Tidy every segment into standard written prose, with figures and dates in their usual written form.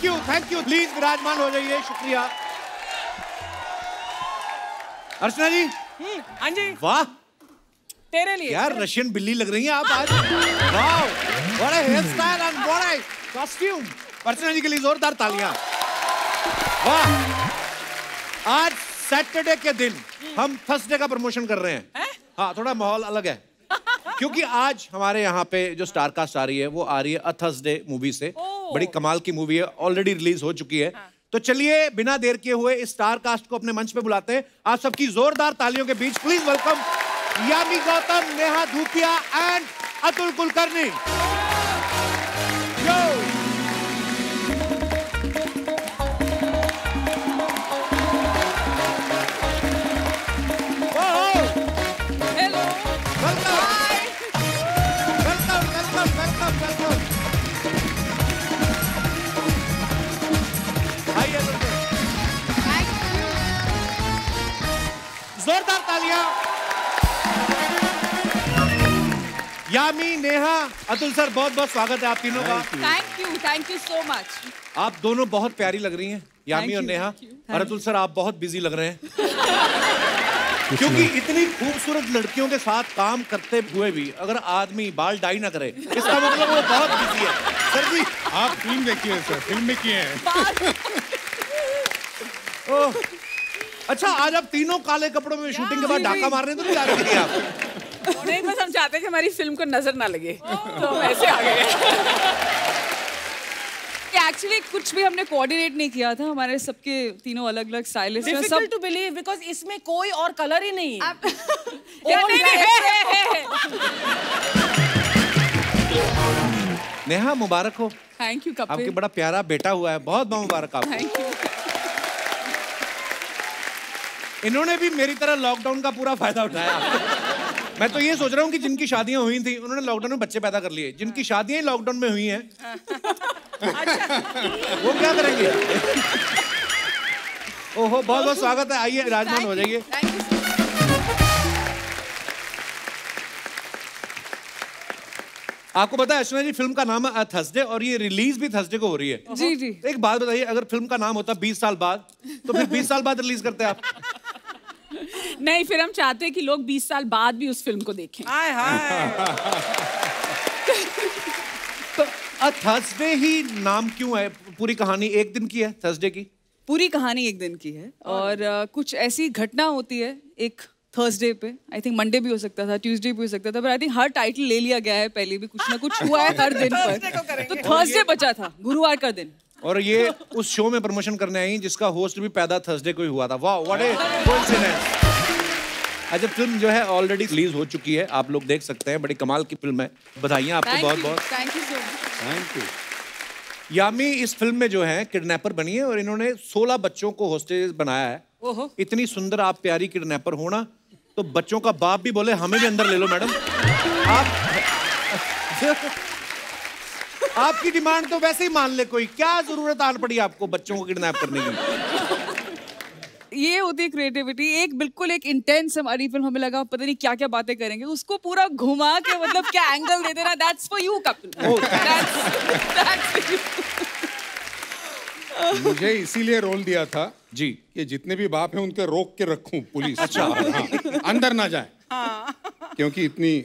Thank you. Please विराजमान हो जाइए, शुक्रिया। अर्चना जी। हाँ जी। वाह, तेरे लिए यार रशियन बिल्ली लग रही हैं आप आज। वाह, what a hair style and what a costume. Archana ji के लिए जोरदार तालियां। वाह, आज सैटरडे के दिन हम थर्सडे का प्रमोशन कर रहे हैं। हाँ, थोड़ा माहौल अलग है क्योंकि आज हमारे यहाँ पे जो स्टार कास्ट आ रही है वो आ रही है अ थर्सडे मूवी से। बड़ी कमाल की मूवी है, ऑलरेडी रिलीज हो चुकी है। तो चलिए बिना देर किए हुए इस स्टार कास्ट को अपने मंच पे बुलाते हैं। आप सबकी जोरदार तालियों के बीच please welcome Yami Gautam, Neha Dhupia and Atul Kulkarni. Yo जोरदार तालियां। यामी, नेहा, अतुल सर, बहुत बहुत स्वागत है आप तीनों का। Thank you so much. आप दोनों बहुत प्यारी लग रही हैं, यामी और नेहा। और अतुल सर आप बहुत बिजी लग रहे हैं क्योंकि इतनी खूबसूरत लड़कियों के साथ काम करते हुए भी अगर आदमी बाल डाई ना करे इसका मतलब वो बहुत बिजी है। सर जी आप फिल्म देखिए सर, फिल्म में किए हैं। ओह, अच्छा आज आप तीनों काले कपड़ों में शूटिंग के बाद डाका मारने तो नहीं जा रहे थे आप? नहीं, बस हम चाहते हैं कि हमारी फिल्म को नजर ना लगे तो हम ऐसे आ गए। एक्चुअली कुछ भी हमने कोऑर्डिनेट नहीं किया था, हमारे सबके तीनों अलग अलग स्टाइलिस्ट हैं। डिफिकल्ट टू बिलीव बिकॉज इसमें कोई और कलर ही नहीं है। नेहा मुबारक हो। Thank you Kapil. आपके बड़ा प्यारा बेटा हुआ है, बहुत बहुत मुबारक आपको। Thank you. इन्होंने भी मेरी तरह लॉकडाउन का पूरा फायदा उठाया। मैं तो ये सोच रहा हूँ कि जिनकी शादियां हुई थी उन्होंने लॉकडाउन में बच्चे पैदा कर लिए। जिनकी शादियां ही लॉकडाउन में हुई हैं वो क्या करेंगे? ओहो, बहुत बहुत स्वागत है। आइए विराजमान हो जाइए। आपको पता है अर्चना जी फिल्म का नाम है थर्सडे और ये रिलीज भी थर्सडे को हो रही है। जी जी। एक बात बताइए, अगर फिल्म का नाम होता 20 साल बाद तो फिर 20 साल बाद रिलीज करते आप? नहीं, फिर हम चाहते हैं कि लोग 20 साल बाद भी उस फिल्म को देखें। तो थर्सडे ही नाम क्यों है? पूरी कहानी एक दिन की है थर्सडे की? पूरी कहानी एक दिन की है और कुछ ऐसी घटना होती है एक थर्सडे पे। आई थिंक मंडे भी हो सकता था, ट्यूसडे भी हो सकता था, पर आई थिंक हर टाइटल ले लिया गया है पहले भी। कुछ ना कुछ हुआ है हर दिन पर, तो थर्सडे बचा था, गुरुवार का दिन। और ये उस शो में प्रमोशन करने आई जिसका होस्ट भी पैदा थर्सडे को ही हुआ था। वाह, व्हाट ए कोइंसिडेंस। अच्छा, फिल्म जो है ऑलरेडी रिलीज हो चुकी है, आप लोग देख सकते हैं। बड़ी कमाल की फिल्म है, बधाइयाँ आपको बहुत बहुत। Thank you so much. Thank you. Yami इस फिल्म में जो है किडनैपर बनी है और इन्होंने 16 बच्चों को होस्टेज बनाया है। इतनी सुंदर आप प्यारी किडनैपर होना तो बच्चों का बाप भी बोले हमें भी अंदर ले लो मैडम। आपकी डिमांड तो वैसे ही मान ले कोई, क्या जरूरत आन पड़ी आपको बच्चों को किडनैप करने की? ये होती है क्रिएटिविटी। एक बिल्कुल एक इंटेंस हमारी फिल्म, हमें लगा पता नहीं क्या क्या बातें करेंगे, उसको पूरा घुमा के मतलब क्या एंगल दे देना। That's for you Kapil. मुझे इसीलिए रोल दिया था जी कि जितने भी बाप हैं उनके रोक के रखूं पुलिस। अच्छा, हाँ, अंदर ना जाए क्योंकि इतनी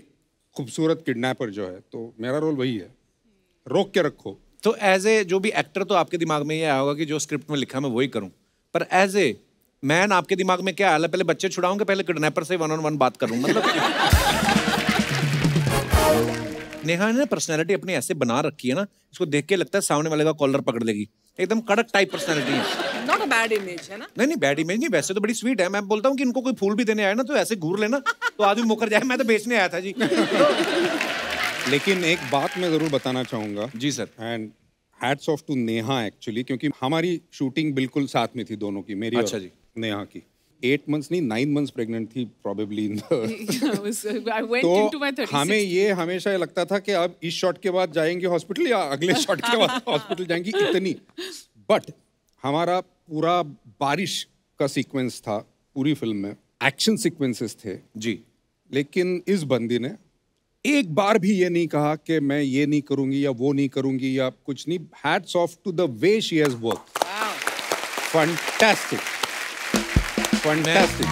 खूबसूरत किडनैपर जो है, तो मेरा रोल वही है, रोक के रखो। तो एज ए जो भी एक्टर तो आपके दिमाग में ये आया होगा कि जो स्क्रिप्ट में लिखा मैं वही करूं, पर एज ए मैन आपके दिमाग में क्या आया? पहले बच्चे छुड़ाऊंगे, पहले किडनैपर से 1-on-1 बात करूं मतलब? नेहा ने पर्सनैलिटी अपनी ऐसे बना रखी है ना, इसको देख के लगता है सामने वाले का कॉलर पकड़ लेगी। एकदम कड़क टाइप पर्सनैलिटी है। नॉट अ बैड इमेज है ना? नहीं, बैड इमेज नहीं, वैसे तो बड़ी स्वीट है। मैं बोलता हूँ कि इनको कोई फूल भी देने आया ना तो ऐसे घूर लेना तो आदमी मुकर जाए। मैं तो बेचने आया था जी। लेकिन एक बात मैं जरूर बताना चाहूंगा। जी sir. And hats off to Neha actually, क्योंकि हमारी शूटिंग बिल्कुल साथ में थी दोनों की, मेरी अच्छा और नेहा की। 8 months नहीं 9 months प्रेग्नेंट थी probably in the तो हमें ये हमेशा ये लगता था कि अब इस शॉट के बाद जाएंगे हॉस्पिटल या अगले शॉट के बाद हॉस्पिटल जाएंगी, इतनी। बट हमारा पूरा बारिश का सीक्वेंस था पूरी फिल्म में, एक्शन सीक्वेंसेस थे जी, लेकिन इस बंदी ने एक बार भी ये नहीं कहा कि मैं ये नहीं करूंगी या वो नहीं करूंगी या कुछ नहीं. Hats off to the way she has worked. Fantastic. Fantastic.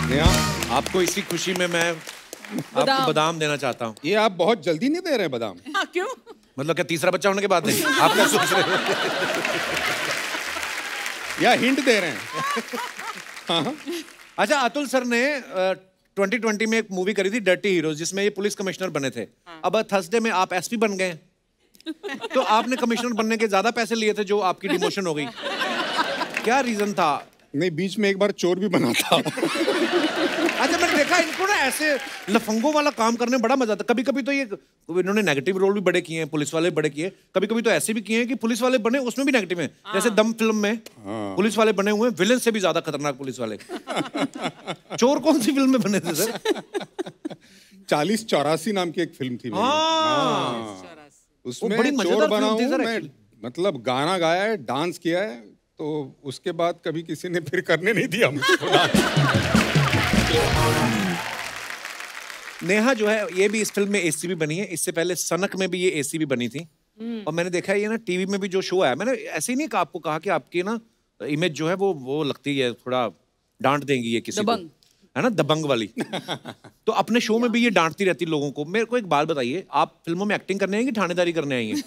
आपको इसी खुशी में मैं आपको बादाम देना चाहता हूँ. ये आप बहुत जल्दी नहीं दे रहे बादाम? क्यों? मतलब क्या तीसरा बच्चा होने के बाद नहीं? आप क्या सोच रहे हो? या हिंट दे रहे हैं? अच्छा, अतुल सर ने 2020 में एक मूवी करी थी डर्टी हीरोज, जिसमें ये पुलिस कमिश्नर बने थे. अब थर्सडे में आप एसपी बन गए. तो आपने कमिश्नर बनने के ज्यादा पैसे लिए थे जो आपकी डिमोशन हो गई. क्या रीजन था? नहीं, बीच में एक बार चोर भी बना था. अच्छा, मैंने देखा इनको ना ऐसे लफंगों वाला काम करने में बड़ा मजा आता. कभी कभी तो ये इन्होंने नेगेटिव रोल भी बड़े किए हैं, पुलिस वाले बड़े किए. कभी कभी तो ऐसे भी किए हैं कि पुलिस वाले बने उसमें भी नेगेटिव हैं. जैसे दम फिल्म में पुलिस वाले बने हुए विलेन से भी ज्यादा खतरनाक पुलिस वाले. चोर कौन सी फिल्म में बने थे सर? 4084 नाम की एक फिल्म थी. उसमें चोर बना हूं मैं. मतलब गाना गाया है, डांस किया है, तो उसके बाद कभी किसी ने फिर करने नहीं दिया मुझको. नेहा जो है ये भी इस फिल्म में एसीपी बनी है. इससे पहले सनक में भी ये एसीपी बनी थी. और मैंने देखा है ये ना टीवी में भी जो शो है, मैंने ऐसे ही नहीं आपको कहा कि आपकी ना इमेज जो है वो लगती है थोड़ा डांट देंगी ये किसी को, है ना, दबंग वाली. तो अपने शो में भी ये डांटती रहती लोगों को. मेरे को एक बात बताइए, आप फिल्मों में एक्टिंग करने आएंगे थानेदारी करने आई हैं?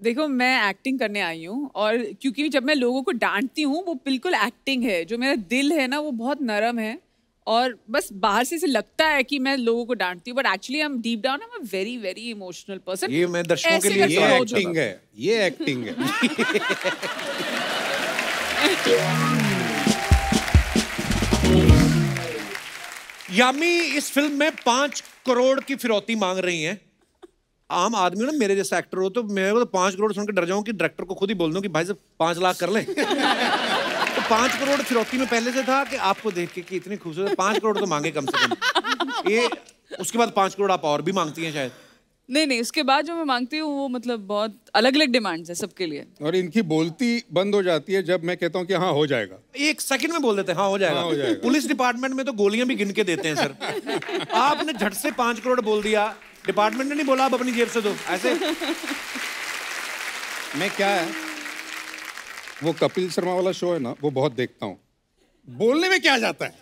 देखो, मैं एक्टिंग करने आई हूँ, और क्योंकि जब मैं लोगों को डांटती हूँ वो बिल्कुल एक्टिंग है. जो मेरा दिल है ना वो बहुत नरम है, और बस बाहर से लगता है कि मैं लोगों को डांटती हूँ, but actually I am deep down I am very very emotional person. ये मैं दर्शकों के लिए ये एक्टिंग है, ये एक्टिंग है. यामी इस फिल्म में 5 करोड़ की फिरौती मांग रही हैं. आम आदमी ना मेरे जैसा एक्टर हो तो मेरे को तो 5 करोड़ सुन के डर जाऊं कि डायरेक्टर को खुद ही बोल दूं कि भाई साहब 5 लाख कर लें. तो 5 करोड़ फिरौती में पहले से था कि आपको देख के कि इतनी खूबसूरत 5 करोड़ तो मांगे कम से कम. ये उसके बाद 5 करोड़ आप और भी मांगती हैं शायद? नहीं, उसके बाद जो मैं मांगती हूँ वो मतलब बहुत अलग अलग डिमांड्स है सबके लिए. और इनकी बोलती बंद हो जाती है जब मैं कहता हूँ कि हाँ हो जाएगा. 1 सेकंड में बोल देते हैं हाँ हो जाएगा. पुलिस डिपार्टमेंट में तो गोलियां भी गिन के देते हैं सर. आपने झट से 5 करोड़ बोल दिया, डिपार्टमेंट ने नहीं बोला आप अपनी जेब से दो ऐसे. मैं क्या है, वो कपिल शर्मा वाला शो है ना, वो बहुत देखता हूँ. बोलने में क्या जाता है.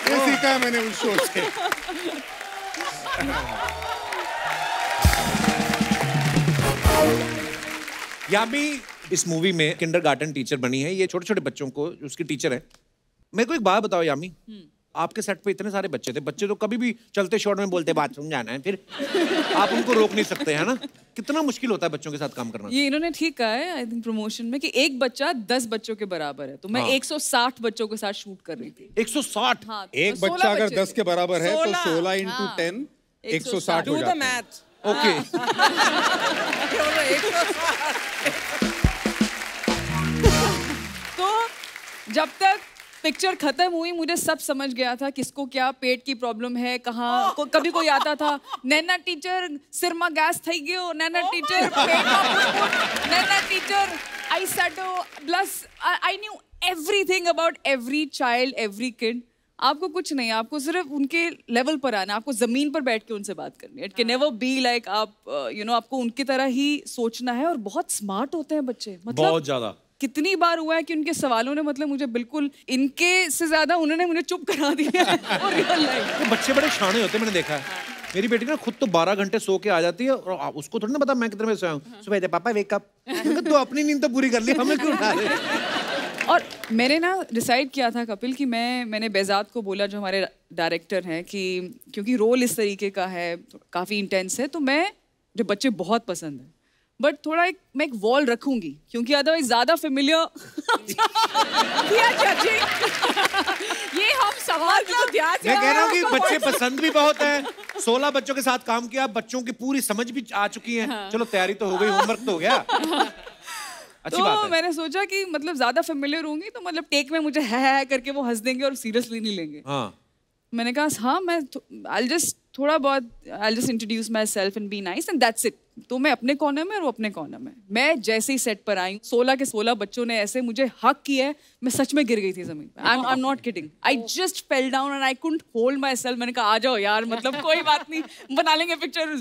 ये सीखा है मैंने उस शो से. यामी इस मूवी में किंडरगार्टन टीचर बनी है. ये छोटे छोटे बच्चों को उसकी टीचर है. मेरे को एक बात बताओ यामी, आपके सेट पे इतने सारे बच्चे थे. बच्चे तो कभी भी चलते शॉट में बोलते बाथरूम जाना है, फिर आप उनको रोक नहीं सकते, है ना. कितना मुश्किल होता है बच्चों के साथ काम करना. ये इन्होंने ठीक कहा है आई थिंक प्रमोशन में कि एक बच्चा 10 बच्चों के बराबर है. तो मैं 160 बच्चों के साथ शूट कर रही थी. 160? हाँ, एक तो बच्चा अगर 10 के बराबर है तो 16 into 10 160 हो जाता है. ओके. तो जब तक पिक्चर खत्म हुई मुझे सब समझ गया था किसको क्या पेट की प्रॉब्लम है, कहाँ कभी कोई आता था, नैना टीचर सिर में गैस थई गयो, नैना टीचर पेट में, Naina teacher eye shadow plus I knew everything about every child every kid. आपको कुछ नहीं, आपको सिर्फ उनके लेवल पर आना, आपको जमीन पर बैठ के उनसे बात करनी है. It can never be like आप आपको उनकी तरह ही सोचना है. और बहुत स्मार्ट होते हैं बच्चे, मतलब बहुत ज्यादा. कितनी बार हुआ है कि उनके सवालों ने मतलब मुझे बिल्कुल इनके से ज्यादा उन्होंने मुझे चुप करा दिया और रियल लाइफ. तो बच्चे बड़े शाने होते हैं, मैंने देखा है. मेरी बेटी ना खुद तो 12 घंटे सो के आ जाती है और उसको थोड़ी ना पता मैं कितने बजे सोया हूँ. सुबह पापा वेक अप. तो अपनी नींद तो पूरी कर ली, हमें क्यों उठा रहे. और मैंने ना डिसाइड किया था कपिल कि मैंने बेजाद को बोला जो हमारे डायरेक्टर हैं कि क्योंकि रोल इस तरीके का है, काफ़ी इंटेंस है, तो जो बच्चे बहुत पसंद है बट थोड़ा मैं एक वॉल रखूंगी क्योंकि अदरवाइज ज्यादा फेमिलियर. ये हम सवाल को ध्यान से, मैं कह रहा हूँ कि बच्चे पसंद भी बहुत है. 16 बच्चों के साथ काम किया, बच्चों की पूरी समझ भी आ चुकी है. चलो तैयारी तो हो गई, होमवर्क तो हो गया. अच्छी बात है. मैंने सोचा कि मतलब ज्यादा फेमिलियर होंगी तो मतलब टेक में मुझे है करके वो हंस देंगे और सीरियसली नहीं लेंगे. हाँ. मैंने कहा हाँ मैं I'll just थोड़ा बहुत I'll just introduce myself and be nice and that's it. तो मैं अपने कॉर्नर में और वो अपने कॉर्नर में. मैं जैसे ही सेट पर आई 16 के 16 बच्चों ने ऐसे मुझे हक किया है, मैं सच में गिर गई थी जमीन पे. I'm not kidding. I just fell down and I couldn't hold myself. मैंने कहा आ जाओ यार, मतलब कोई बात नहीं, बना लेंगे पिक्चर.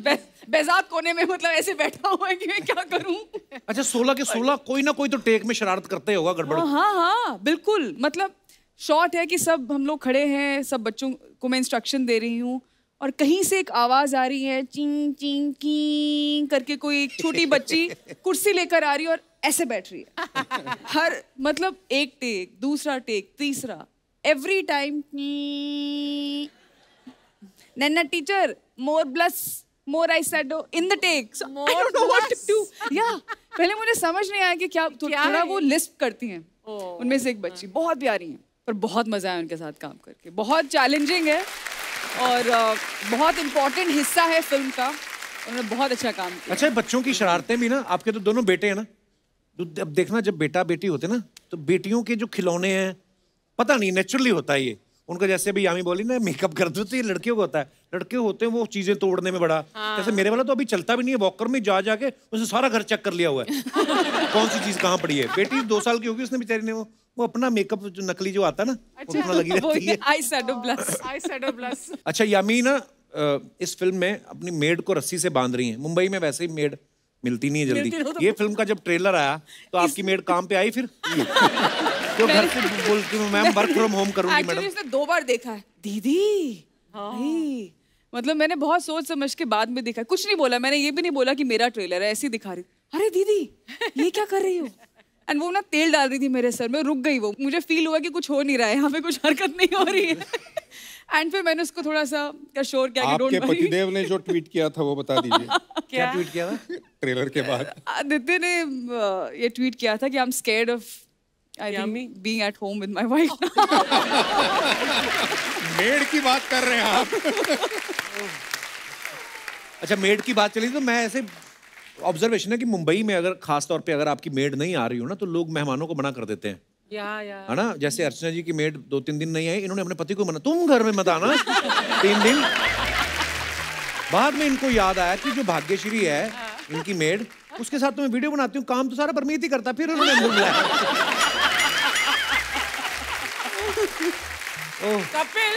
बेजात कोने में मतलब ऐसे बैठा हुआ है कि मैं क्या करूं. अच्छा 16 के 16 कोई ना कोई तो टेक में शरारत करते होगा गड़बड़. हाँ बिल्कुल. मतलब शॉट है कि सब हम लोग खड़े हैं, सब बच्चों को मैं इंस्ट्रक्शन दे रही हूँ और कहीं से एक आवाज आ रही है चिंग चिंग की करके. कोई एक छोटी बच्ची कुर्सी लेकर आ रही है और ऐसे बैठ रही है. हर मतलब एक टेक, दूसरा टेक, तीसरा, एवरी टाइम नन्ना teacher more plus more I shadow in the take. I don't know what to do. या पहले मुझे समझ नहीं आया कि क्या थोड़ा वो लिस्प करती हैं. उनमें से एक बच्ची बहुत प्यारी है, पर बहुत मजा आया उनके साथ काम करके. बहुत चैलेंजिंग है और बहुत इम्पोर्टेंट हिस्सा है फिल्म का. उन्होंने बहुत अच्छा काम किया. अच्छा बच्चों की शरारतें भी ना, आपके तो दोनों बेटे हैं ना, तो अब देखना जब बेटा बेटी होते ना तो बेटियों के जो खिलौने हैं पता नहीं नेचुरली होता है ये उनका. जैसे अभी यामी बोली ना मेकअप कर दो, तो ये लड़कियों को होता है. लड़के होते हैं वो चीजें तोड़ने में बड़ा. जैसे मेरे वाला तो अभी चलता भी नहीं है, वॉकर में जा जाके उसने सारा घर चेक कर लिया हुआ है कौन सी चीज कहाँ पड़ी है. बेटी 2 साल की होगी, उसने बेचारी ने वो अपना मेकअप जो नकली जो आता है ना वो अपना लगी रहती है. Eye shadow blush. अच्छा यामी ना इस फिल्म में अपनी मेड को रस्सी से बांध रही है. मुंबई में वैसे ही मेड मिलती नहीं है जल्दी. ये फिल्म का जब ट्रेलर आया तो आपकी मेड काम पे आई फिर तो घर से बोलती हूँ मैम वर्क फ्रॉम होम करूंगी मैडम. इसने 2 बार देखा है दीदी. मतलब मैंने बहुत सोच समझ के बाद में देखा. कुछ नहीं बोला मैंने, ये भी नहीं बोला कि मेरा ट्रेलर है, ऐसे ही दिखा रही. अरे दीदी ये क्या कर रही हो. एंड वो ना तेल डाल रही थी मेरे सर में. रुक गई वो, मुझे फील हुआ कि कुछ हो नहीं रहा है यहाँ पे, कुछ हरकत नहीं हो रही है. एंड फिर मैंने उसको थोड़ा सा अश्योर किया कि डोंट वरी. आपके पतिदेव ने जो ट्वीट किया था वो बता दीजिए. क्या ट्वीट किया था ट्रेलर के बाद? आदित्य ने ये ट्वीट किया था कि I am scared of being at home with my wife. Made की बात कर रहे हैं आप. अच्छा मेड की बात चली तो मैं ऐसे ऑब्जर्वेशन है कि मुंबई में अगर खास तौर पे अगर आपकी मेड नहीं आ रही हो ना तो लोग मेहमानों को मना कर देते हैं. है ना. जैसे अर्चना जी की मेड 2-3 दिन नहीं आई, इन्होंने अपने पति को मना, तुम घर में मत आना 3 दिन. बाद में इनको याद आया कि जो भाग्यश्री है इनकी मेड, उसके साथ तो मैं वीडियो बनाती हूँ, काम तो सारा परमीत ही करता. फिर उन्होंने बुलाया. कपिल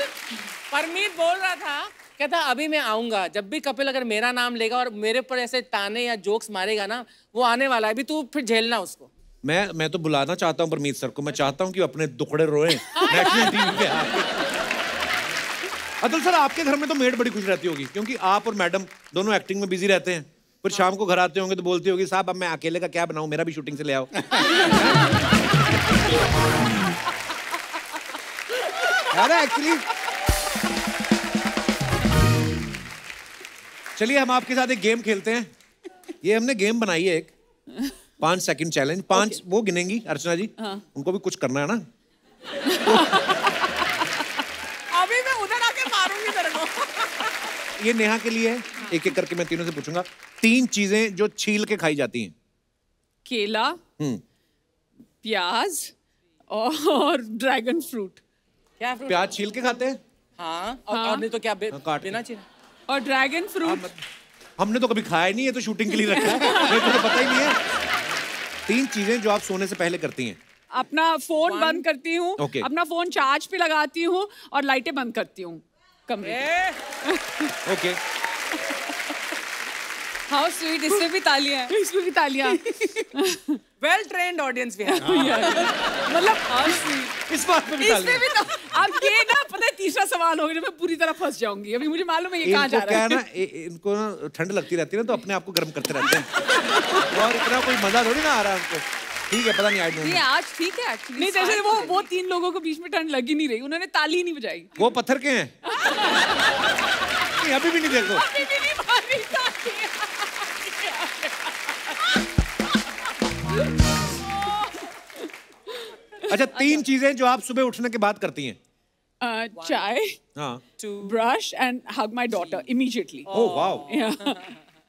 परमीत बोल रहा था, कहता अभी मैं आऊंगा. जब भी कपिल अगर मेरा नाम लेगा और मेरे पर ऐसे ताने या जोक्स मारेगा ना, वो आने वाला है. अभी तू फिर झेलना उसको. मैं तो बुलाना चाहता हूँ परमीत सर को. मैं चाहता हूँ कि अपने दुखड़े रोए नेशनल टीवी पे. अतुल सर आपके घर में तो मेड बड़ी खुश रहती होगी क्योंकि आप और मैडम दोनों एक्टिंग में बिजी रहते हैं. फिर शाम को घर आते होंगे तो बोलती होगी साहब अब मैं अकेले का क्या बनाऊं, मेरा भी शूटिंग से ले आओ. अरे एक्चुअली चलिए हम आपके साथ एक गेम खेलते हैं. ये हमने गेम बनाई है एक 5 सेकंड चैलेंज. 5 वो गिनेंगी अर्चना जी. उनको भी कुछ करना है ना. अभी मैं उधर आके मारूंगी तेरे को. ये नेहा के लिए है. एक एक करके मैं तीनों से पूछूंगा. 3 चीजें जो छील के खाई जाती हैं. केला, प्याज और ड्रैगन फ्रूट. क्या फ्रूट? प्याज छील के खाते हैं. हाँ और नहीं तो क्या बिना छील. और ड्रैगन फ्रूट हमने तो कभी खाया नहीं है, तो शूटिंग के लिए रखा है. मेरे को तो पता ही नहीं है. 3 चीजें जो आप सोने से पहले करती हैं. अपना फोन बंद करती हूँ. Okay. अपना फोन चार्ज पे लगाती हूँ और लाइटें बंद करती हूँ कमरे. ओके. How sweet. इसमें भी तालियां हैं. इसमें भी तालियां. वेल ट्रेन्ड ऑडियंस भी है. मतलब हाउ स्वीट. इस बात में भी इसमें भी तो अब ये ना पता है तीसरा सवाल होगा जब मैं पूरी तरह फंस जाऊंगी. अभी मुझे मालूम है ये कहाँ जा रहा है. क्या है ना इनको ना ठंड लगती रहती है ना तो अपने आप को गर्म करते रहते हैं और इतना कोई मजा थोड़ी ना आ रहा है उनको. ठीक है पता नहीं. आई ये आज ठीक है एक्चुअली. नहीं जैसे वो 3 लोगों को बीच में ठंड लगी नहीं रही, उन्होंने ताली नहीं बजाई. वो पत्थर के हैं. अभी भी नहीं. देखो अभी भी नहीं मारी ताली. अच्छा 3 चीजें जो आप सुबह उठने के बाद करती हैं. चाय, हाँ. Brush and hug my daughter immediately. Oh wow.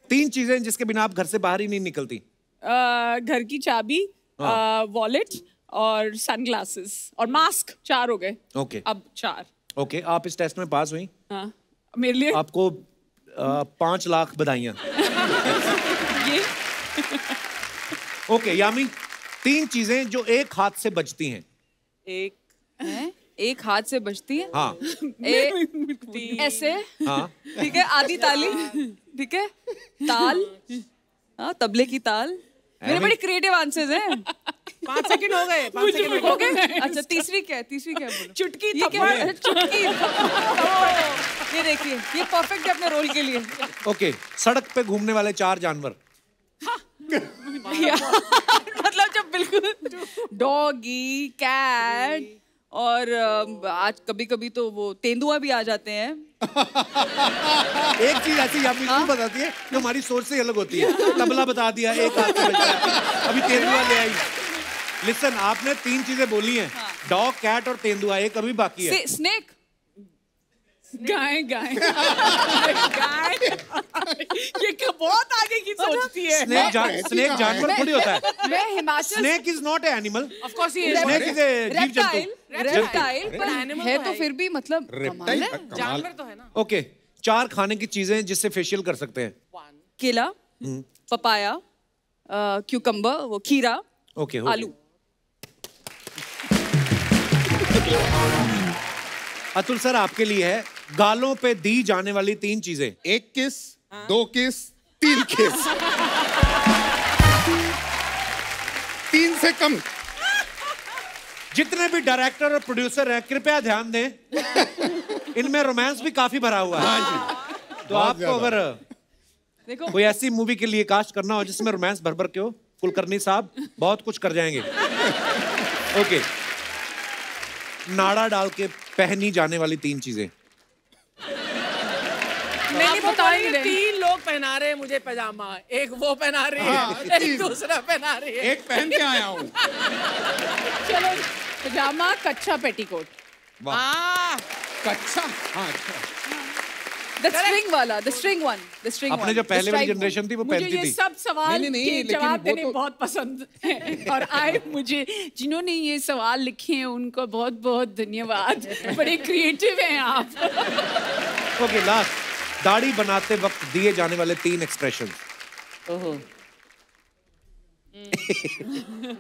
3 चीजें जिसके बिना आप घर से बाहर ही नहीं निकलती. घर की चाबी, वॉलेट और सनग्लासेस और मास्क. 4 हो गए. ओके. अब 4. ओके, आप इस टेस्ट में पास हुई। हाँ, मेरे लिए आपको 5 लाख बधाइयाँ। ये ओके यामी, 3 चीजें जो एक हाथ से बजती हैं। एक हाथ से बजती है। हाँ ऐसे। हाँ ठीक है, आधी ताली। ठीक है, ताल। हाँ, तबले की ताल। मेरे बड़े क्रिएटिव आंसर्स हैं। 5 सेकंड हो गए, 5 सेकंड हो गए। अच्छा, तीसरी क्या है? चुटकी, ये क्या है? चुटकी। ये देखिए, ये परफेक्ट है अपने रोल के लिए। ओके, सड़क पे घूमने वाले 4 जानवर। मतलब जब बिल्कुल डॉगी, कैट और आज कभी-कभी तो वो तेंदुआ भी आ जाते हैं। एक चीज ऐसी यामी क्यों बताती है जो हमारी सोच से अलग होती है। तबला बता दिया, एक हाथ से बजता है, अभी तेंदुआ ले आई। लिसन, आपने 3 चीजें बोली हैं, डॉग, कैट और तेंदुआ, एक अभी बाकी है। स्नेक। गाय। ये बहुत आगे की सोचती है। स्नेक जानवर थोड़ी होता है। मैं Himachal. Snake is not a animal. Of course ये स्नेक इज ए जीव जंतु। रेप्टाइल animal है तो तो है। फिर भी मतलब कमाल है। जानवर तो है ना। ओके, 4 खाने की चीजें जिससे फेशियल कर सकते हैं। केला, पपाया, क्यूकम्बर, वो खीरा, ओके, आलू। अतुल सर, आपके लिए है गालों पे दी जाने वाली 3 चीजें। 1 किस, 2 किस, 3 किस। 3 से कम। जितने भी डायरेक्टर और प्रोड्यूसर हैं, कृपया ध्यान दें, इनमें रोमांस भी काफी भरा हुआ है। तो आपको अगर देखो, कोई ऐसी मूवी के लिए कास्ट करना हो जिसमें रोमांस भर भर के हो, कुलकर्णी साहब बहुत कुछ कर जाएंगे। ओके, नाड़ा डाल के पहनी जाने वाली 3 चीजें। नहीं बता ही रहे। 3 लोग पहना रहे हैं मुझे पैजामा, एक वो पहना रही है, एक दूसरा पहना रही है। एक पहन के आया हूँ। चलो, पजामा, कच्चा पेटीकोट। कच्चा। हाँ, अच्छा। the string वाला, the string one, अपने जो पहले वाली जनरेशन थी वो मुझे पहनती ये थी। सब सवाल नहीं, के लेकिन जवाब वो देने तो- बहुत पसंद है और मुझे जिन्होंने ये सवाल लिखे हैं उनको बहुत बहुत धन्यवाद। बड़े क्रिएटिव हैं आप। ओके, लास्ट, दाढ़ी बनाते वक्त दिए जाने वाले 3 एक्सप्रेशन।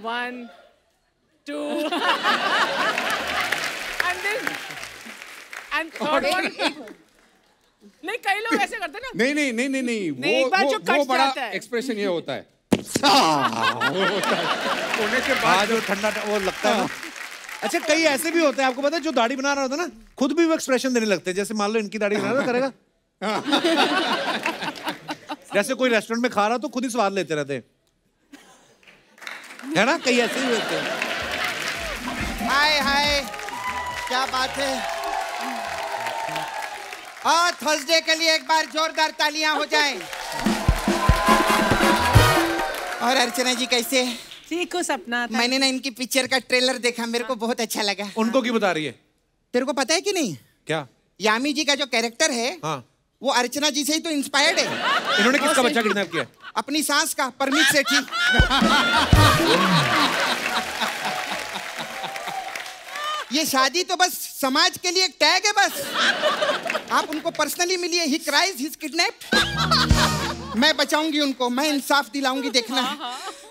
1 2 and third one। नहीं, कई लोग ऐसे करते हैं ना। नहीं, एक बार जो वो कट बड़ा जाता है। एक्सप्रेशन ये होता है। होने के बाद जो ठंडा वो लगता है ना। अच्छा, कई ऐसे भी होते हैं, आपको पता है, जो दाढ़ी बना रहा होता है ना, खुद भी वो एक्सप्रेशन देने लगते हैं। जैसे मान लो इनकी दाढ़ी बना रहा करेगा, जैसे कोई रेस्टोरेंट में खा रहा तो खुद ही स्वाद लेते रहते हैं, है ना? कई ऐसे ही होते हैं। हाय, क्या बात है। और थर्सडे के लिए एक बार जोरदार तालियां हो जाएं। और अर्चना जी कैसे? ठीक हो सपना। मैंने ना इनकी पिक्चर का ट्रेलर देखा, मेरे को बहुत अच्छा लगा। उनको क्यों बता रही है? तेरे को पता है कि नहीं, क्या? यामी जी का जो कैरेक्टर है, हाँ, वो अर्चना जी से ही तो इंस्पायर्ड है। इन्होंने किसका बच्चा किडनैप किया? अपनी सास का, परमीत सेठी। ये शादी तो बस समाज के लिए एक टैग है बस। आप उनको पर्सनली मिलिए। ही क्राइज, ही इज किडनैप्ड। मैं बचाऊंगी उनको, मैं इंसाफ दिलाऊंगी, देखना।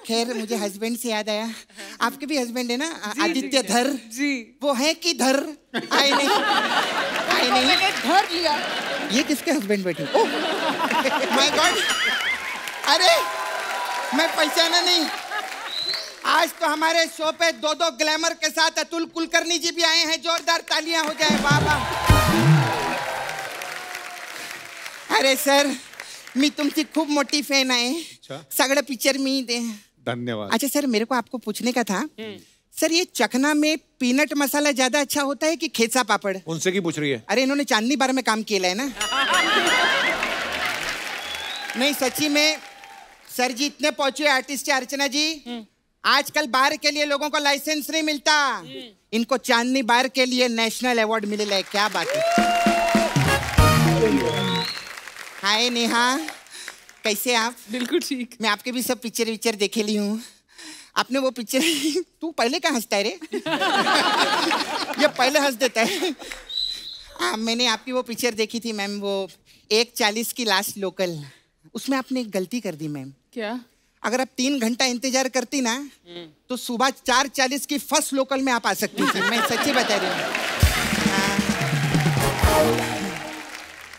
खैर, मुझे हस्बैंड से याद आया, आपके भी हस्बैंड है ना, आदित्य धर जी। वो है कि धर आए नहीं, आए नहीं। मैंने धर लिया। ये किसके हस्बैंड बैठे? ओह माय गॉड, अरे मैं पहचाना नहीं। आज तो हमारे शो पे 2 ग्लैमर के साथ अतुल कुलकर्णी जी भी आए हैं। जोरदार तालियां हो जाए। वाह वाह। अरे सर, मी तुमची खूप मोठी फॅन आहे। सगळं पिक्चर मी दे। धन्यवाद। अच्छा सर, मेरे को आपको पूछने का था, सर ये चखना में पीनट मसाला ज्यादा अच्छा होता है कि खेचा पापड़? उनसे की पूछ रही है? अरे इन्होंने चांदनी बार में काम किया है ना। नहीं सच्ची में सर जी इतने पहुंचे आर्टिस्ट है अर्चना जी। आजकल बार के लिए लोगों को लाइसेंस नहीं मिलता, इनको चांदनी बार के लिए नेशनल अवार्ड मिलेगा। क्या बात है। हाय नेहा, कैसे आप? बिल्कुल ठीक। मैं आपके भी सब पिक्चर देखे ली हूँ। आपने वो पिक्चर तू पहले कहाँ हंसता है रे? ये पहले हंस देता है। मैंने आपकी वो पिक्चर देखी थी मैम, वो 1:40 की लास्ट लोकल, उसमें आपने एक गलती कर दी मैम। क्या? अगर आप 3 घंटा इंतजार करती ना तो सुबह 4:40 की फर्स्ट लोकल में आप आ सकती थी। मैं सच्ची बता रही हूँ।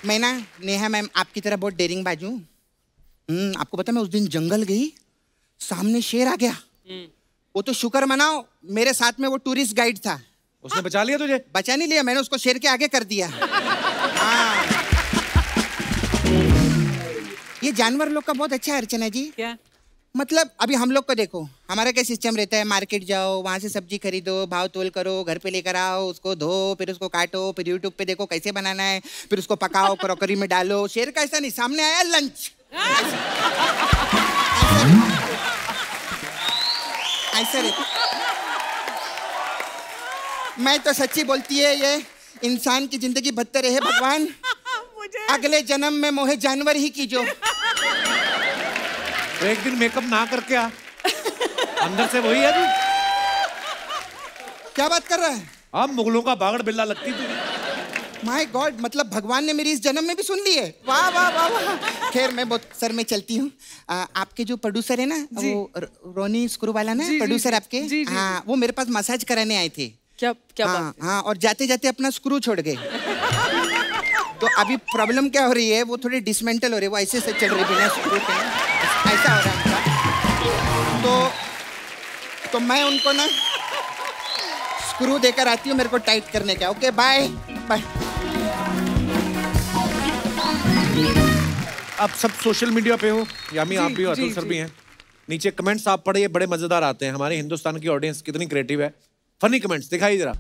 मैं ना नेहा मैम आपकी तरह बहुत डेयरिंग बाजू। आपको पता मैं उस दिन जंगल गई, सामने शेर आ गया। वो तो शुक्र मनाओ मेरे साथ में वो टूरिस्ट गाइड था। उसने बचा लिया तुझे? बचा नहीं लिया, मैंने उसको शेर के आगे कर दिया। हाँ। ये जानवर लोग का बहुत अच्छा है अर्चना जी। क्या? मतलब अभी हम लोग को देखो, हमारा क्या सिस्टम रहता है, मार्केट जाओ, वहाँ से सब्जी खरीदो, भाव तोल करो, घर पे लेकर आओ, उसको धो, फिर उसको काटो, फिर यूट्यूब पे देखो कैसे बनाना है, फिर उसको पकाओ, क्रॉकरी में डालो। शेर का ऐसा नहीं, सामने आया लंच, ऐसा रहता। मैं तो सच्ची बोलती है, ये इंसान की जिंदगी बदतर रहे भगवान, अगले जन्म में मोहे जानवर ही कीजो। तो एक दिन मेकअप ना करके आ, अंदर से वही है तू। क्या बात कर रहा है? अब मुगलों का बागड़ बिल्ला लगती तू। माय गॉड, मतलब भगवान ने मेरी इस जन्म में भी सुन ली है। वाह वाह वाह वाह। खैर मैं बहुत सर में चलती हूँ। आपके जो प्रोड्यूसर है ना, वो रोनी स्क्रू वाला ना प्रोड्यूसर आपके, हाँ वो मेरे पास मसाज कराने आए थे। क्या क्या बात है? हाँ, और जाते जाते अपना स्क्रू छोड़ गए। तो अभी प्रॉब्लम क्या हो रही है, वो थोड़ी डिसमेंटल हो रही है, वो ऐसे से चल रही बिना स्क्रू के, ऐसा हो रहा है उनका। तो मैं उनको ना स्क्रू देकर आती हूँ, मेरे को टाइट करने का। Okay bye bye. अब सब सोशल मीडिया पे हो, यामी आप भी हो, अतुल सर भी हैं। नीचे कमेंट्स आप पढ़िए, बड़े मजेदार आते हैं। हमारे हिंदुस्तान की ऑडियंस कितनी क्रिएटिव है। फनी कमेंट्स दिखाइए जरा।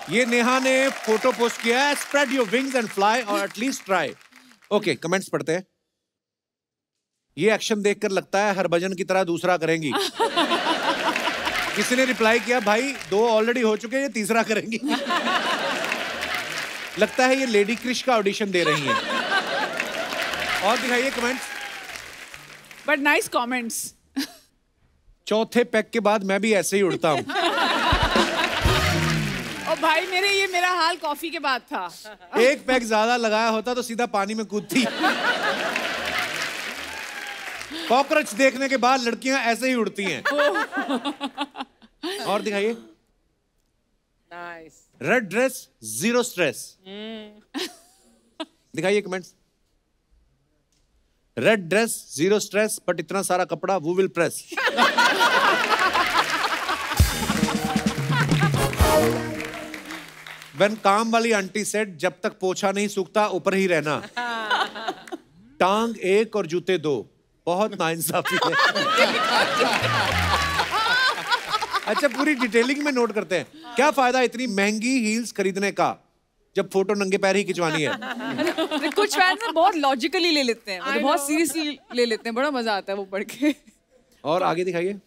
ये नेहा ने फोटो पोस्ट किया है, spread your wings and fly और एटलीस्ट ट्राई। ओके, कमेंट्स पढ़ते हैं। ये एक्शन देखकर लगता है हरभजन की तरह दूसरा करेंगी। किसी ने रिप्लाई किया, भाई 2 ऑलरेडी हो चुके हैं, ये तीसरा करेंगी। लगता है ये लेडी क्रिश का ऑडिशन दे रही हैं। और दिखाइए कमेंट्स। But nice comments. चौथे पैक के बाद मैं भी ऐसे ही उड़ता हूँ। और भाई ये मेरा हाल कॉफी के बाद था। एक पैक ज्यादा लगाया होता तो सीधा पानी में कूदती। कॉकरोच देखने के बाद लड़कियां ऐसे ही उड़ती हैं। और दिखाइए। Nice. Red dress zero stress. दिखाइए comments. Red dress zero stress, but इतना सारा कपड़ा वो विल प्रेस। When काम वाली आंटी सेड, जब तक पोछा नहीं सूखता ऊपर ही रहना। टांग 1 और जूते 2। बहुत नाइंसाफी है। अच्छा, पूरी डिटेलिंग में नोट करते हैं। क्या फायदा इतनी महंगी हील्स खरीदने का जब फोटो नंगे पैर ही खिंचवानी है। कुछ फैंस बहुत लॉजिकली ले लेते हैं, मतलब बहुत सीरियसली ले लेते हैं, बड़ा मजा आता है वो पढ़ के। और आगे दिखाइए।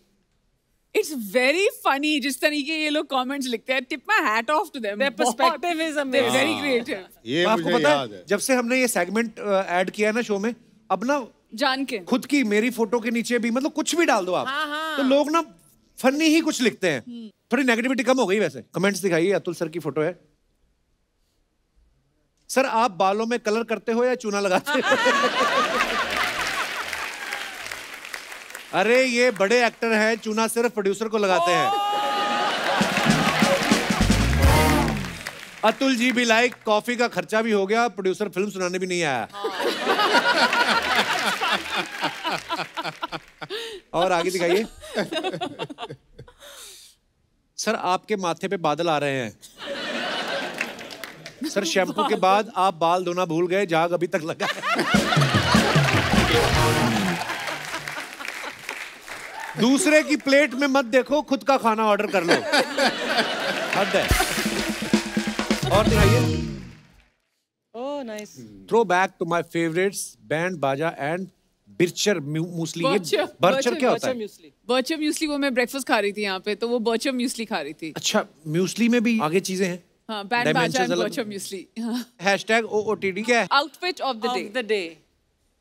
इट्स वेरी फनी जिस तरीके ये लोग कमेंट्स लिखते हैं। Tip my hat off to them. Their perspective is amazing. Very creative. ये आपको मुझे पता याद है, है। जब से हमने ये सेगमेंट ऐड किया है ना शो में, अब ना जान के खुद की मेरी फोटो के नीचे भी, मतलब कुछ भी डाल दो आप, तो लोग ना फनी ही कुछ लिखते हैं। थोड़ी नेगेटिविटी कम हो गई। वैसे कमेंट्स दिखाइए। अतुल सर की फोटो है। सर आप बालों में कलर करते हो या चूना लगाते हो? अरे ये बड़े एक्टर हैं, चूना सिर्फ प्रोड्यूसर को लगाते हैं। अतुल जी भी लाइक, कॉफी का खर्चा भी हो गया, प्रोड्यूसर फिल्म सुनाने भी नहीं आया। और आगे दिखाइए। सर आपके माथे पे बादल आ रहे हैं। सर शैम्पू के बाद आप बाल धोना भूल गए, झाग अभी तक लगा है। दूसरे की प्लेट में मत देखो, खुद का खाना ऑर्डर कर लो। हद है। और दिखाइए। Oh nice. Throw back to my favourites, band Baaja and Bircher muesli. Bircher क्या होता है? बर्चर म्यूसली वो मैं ब्रेकफास्ट खा रही थी यहाँ पे, तो वो बर्चर म्यूसली खा रही थी। अच्छा, म्यूसली में भी आगे चीजें हैं। हाँ, band Baaja and बर्चर muesli. #OOTD क्या है? Outfit of the day.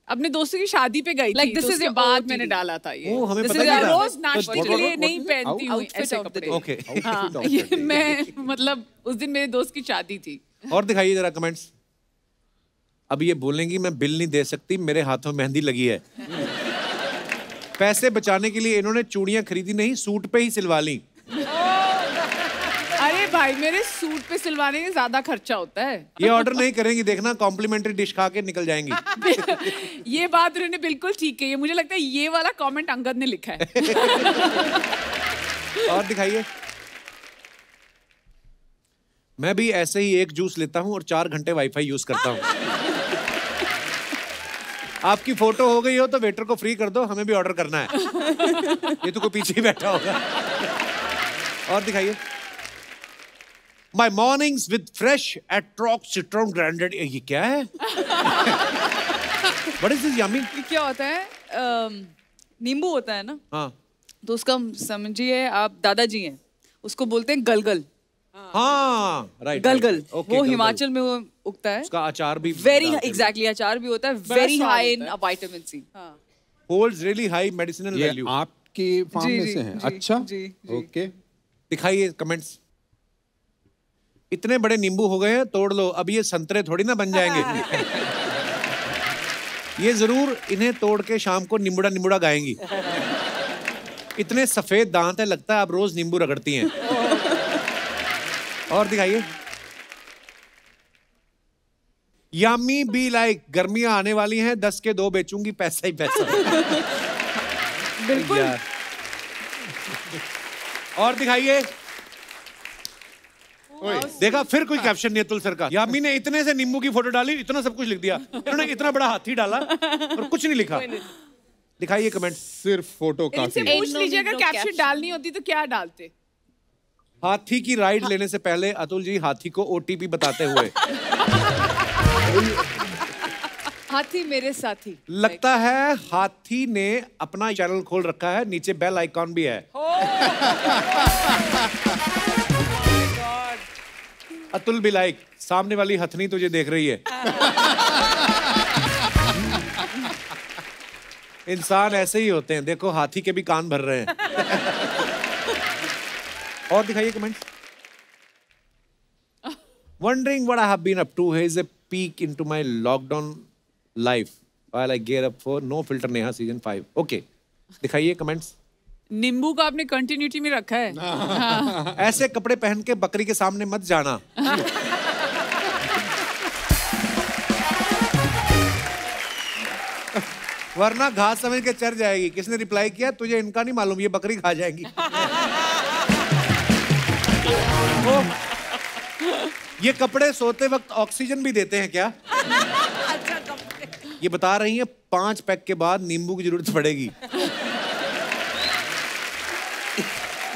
अपने दोस्तों की शादी पे गई Like थी, this तो is उसके your बाद OOTD. मैंने डाला था ये। हमें This पता is नहीं your था। रोज नाचने के लिए नहीं पहनती हूँ Outfit ऐसे of the कपड़े। day. ओके हाँ, ये मैं मतलब उस दिन मेरे दोस्त की शादी थी। और दिखाइए जरा कमेंट्स। अब ये बोलेंगी मैं बिल नहीं दे सकती, मेरे हाथों में मेहंदी लगी है। पैसे बचाने के लिए इन्होंने चूड़ियां खरीदी नहीं, सूट पे ही सिलवा ली। अरे भाई मेरे सूट पे सिलवाने में ज्यादा खर्चा होता है। ये ऑर्डर नहीं करेंगी, देखना कॉम्प्लीमेंट्री डिश खा के निकल जाएंगी। ये बात उन्होंने बिल्कुल ठीक कही है। मुझे लगता है ये वाला कमेंट अंगद ने लिखा है। और दिखाइए। मैं भी ऐसे ही एक जूस लेता हूं और 4 घंटे वाईफाई यूज करता हूं। आपकी फोटो हो गई हो तो वेटर को फ्री कर दो, हमें भी ऑर्डर करना है। ये तो कोई पीछे ही बैठा होगा। और दिखाइए। My mornings with fresh Atrox Citron Granded। ये क्या है? What is this yummy? ये क्या होता है? नींबू होता है ना? हाँ। तो उसका समझिए आप दादाजी हैं, उसको बोलते हैं गलगल। हाँ, right, गलगल, right, okay, वो गलगल। हिमाचल में वो उगता है। उसका अचार भी वेरी डालते हैं। एग्जैक्टली, अचार भी होता है। बड़ा वेरी स्वाद हाई होता in vitamin C. Holds really high medicinal ये value। आपके फार्म जी, में जी, से हैं? जी, अच्छा, जी, जी। ओके। दिखाइए कमेंट्स। इतने बड़े नींबू हो गए हैं, तोड़ लो, अब ये संतरे थोड़ी ना बन जाएंगे। ये जरूर इन्हें तोड़ के शाम को निम्बुड़ा निम्बुड़ा गाएंगी। इतने सफेद दांत है, लगता है आप रोज नींबू रगड़ती हैं। और दिखाइए। यामी बी लाइक, गर्मियां आने वाली हैं, 10 के 2 बेचूंगी, पैसा ही पैसा। बिल्कुल। यार। और दिखाइए। देखा, फिर कोई कैप्शन नहीं है अतुल सर का। यामी ने इतने से नींबू की फोटो डाली, इतना सब कुछ लिख दिया। इन्होंने इतना बड़ा हाथी डाला और कुछ नहीं लिखा। दिखाइए कमेंट। सिर्फ फोटो इनसे काफी है। पूछ लीजिए अगर कैप्शन डालनी होती तो क्या डालते? हाथी की राइड लेने से पहले अतुल जी हाथी को ओटीपी बताते हुए। हाथी मेरे साथी। लगता है हाथी ने अपना चैनल खोल रखा है, नीचे बेल आइकॉन भी है। अतुल भी लाइक, सामने वाली हथनी तुझे देख रही है। इंसान ऐसे ही होते हैं, देखो हाथी के भी कान भर रहे हैं। और दिखाइए comment. Wondering what I have been up to. Here is a peek into my lockdown life while I gear up for No Filter Neha season 5. Okay, दिखाइए कमेंट्स। नींबू का आपने कंटिन्यूटी में रखा है। ऐसे कपड़े पहन के बकरी के सामने मत जाना। वरना घास समझ के चढ़ जाएगी। किसने रिप्लाई किया? तुझे इनका नहीं मालूम, ये बकरी खा जाएगी। ये कपड़े सोते वक्त ऑक्सीजन भी देते हैं क्या? ये बता रही है 5 पैक के बाद नींबू की जरूरत पड़ेगी।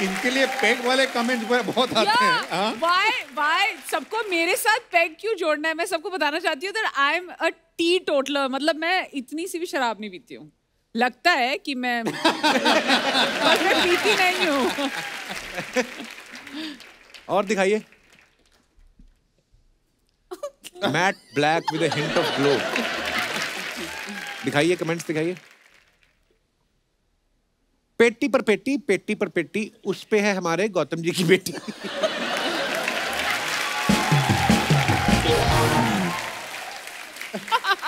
इनके लिए पैक वाले कमेंट बहुत आते हैं। Why सबको मेरे साथ पैग क्यों जोड़ना है? मैं सबको बताना चाहती हूँ that I am a teetotaler, मतलब मैं इतनी सी भी शराब नहीं पीती हूँ। लगता है कि मैं पीती नहीं हूँ। और दिखाइए। Matte black with a hint of glow. दिखाइए कमेंट्स, दिखाइए। पेटी पर पेटी, पेटी पर पेटी, उस पे है हमारे गौतम जी की बेटी।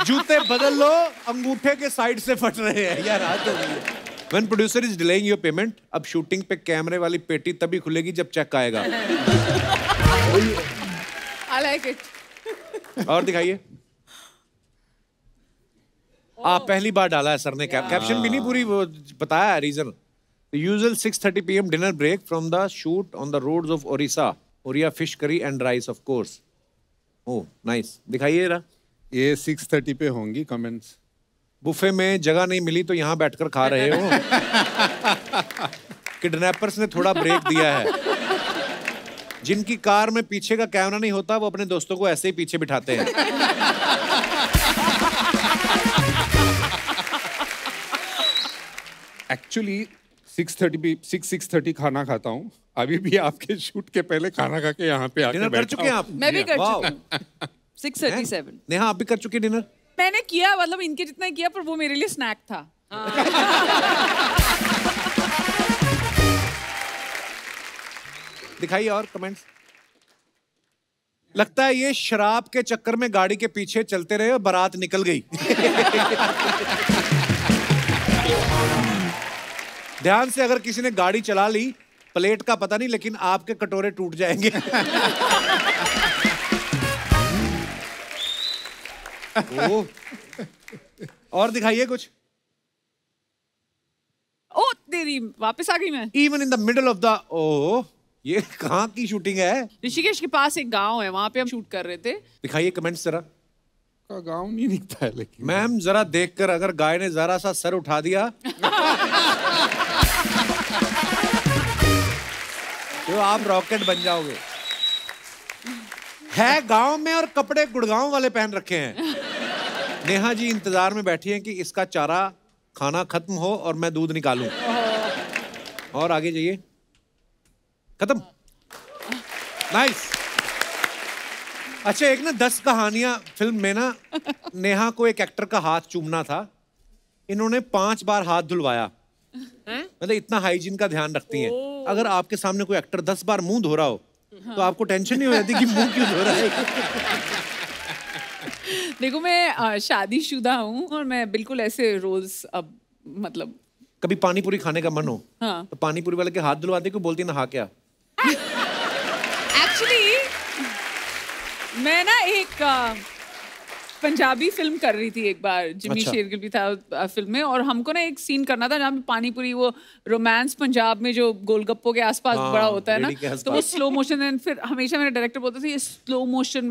जूते बदल लो, अंगूठे के साइड से फट रहे हैं यार। आज तो When producer is delaying your payment, अब शूटिंग पे कैमरे वाली पेटी तभी खुलेगी जब चेक आएगा। I like it. और दिखाइए। आप पहली बार डाला है सर ने कैप्शन भी नहीं पूरी वो बताया reason. The usual 6:30 p.m. dinner break from the shoot on the roads of Orissa. Oriya fish curry and rice of course. Oh, nice. दिखाइए जरा। ये 6:30 पे होंगी कमेंट्स। बुफे में जगह नहीं मिली तो यहाँ बैठकर खा रहे हो। किडनैपर्स ने थोड़ा ब्रेक दिया है। जिनकी कार में पीछे का कैमरा नहीं होता वो अपने दोस्तों को ऐसे ही पीछे बिठाते हैं। एक्चुअली 6:30 खाना खाता हूँ। अभी भी आपके शूट के पहले खाना खा के यहाँ पे आके डिनर कर चुके हैं आप? मैं भी कर Wow. चुकी हूँ। 6:37। नेहा आप भी कर चुकी डिनर? मैंने किया, मतलब इनके जितना किया, पर वो मेरे लिए स्नैक था। दिखाइए और कमेंट्स। लगता है ये शराब के चक्कर में गाड़ी के पीछे चलते रहे और बारात निकल गई। ध्यान से, अगर किसी ने गाड़ी चला ली, प्लेट का पता नहीं, लेकिन आपके कटोरे टूट जाएंगे। ओह, और दिखाइए कुछ। ओ तेरी, वापस आ गई मैं। Even in the middle of the, oh ये कहाँ की शूटिंग है? ऋषिकेश के पास एक गांव है, वहां पे हम शूट कर रहे थे। दिखाइए कमेंट्स जरा। का गांव नहीं दिखता है लेकिन। मैम जरा देखकर, अगर गाय ने जरा सा सर उठा दिया तो आप रॉकेट बन जाओगे। है गांव में और कपड़े गुड़गांव वाले पहन रखे हैं। नेहा जी इंतजार में बैठी हैं कि इसका चारा खाना खत्म हो और मैं दूध निकालूं। और आगे जाइए। खत्म। नाइस। अच्छा, एक ना 10 कहानियां फिल्म में ना, नेहा को एक एक्टर का हाथ चूमना था, इन्होंने 5 बार हाथ धुलवाया। मतलब इतना हाइजीन का ध्यान रखती हैं। अगर आपके सामने कोई एक्टर 10 बार मुंह धो रहा हो, तो आपको टेंशन नहीं हो जाती कि मुंह क्यों धो रहा है? देखो, मैं शादीशुदा हूँ और मैं बिल्कुल ऐसे रोज, अब मतलब कभी पानी पूरी खाने का मन हो, हाँ, तो पानी पूरी वाले के हाथ धुलवाते, क्यों बोलती ना, हाँ क्या? एक्चुअली मैं ना एक पंजाबी फिल्म कर रही थी एक बार, जिमी अच्छा। शेरगिल भी था फिल्म में, और हमको ना एक सीन करना था जहाँ पे पानी पूरी, वो रोमांस पंजाब में जो गोलगप्पों के आसपास हाँ, बड़ा होता है ना, रेडी के आसपास। तो वो स्लो मोशन है। फिर हमेशा मेरे डायरेक्टर बोलते थे ये स्लो मोशन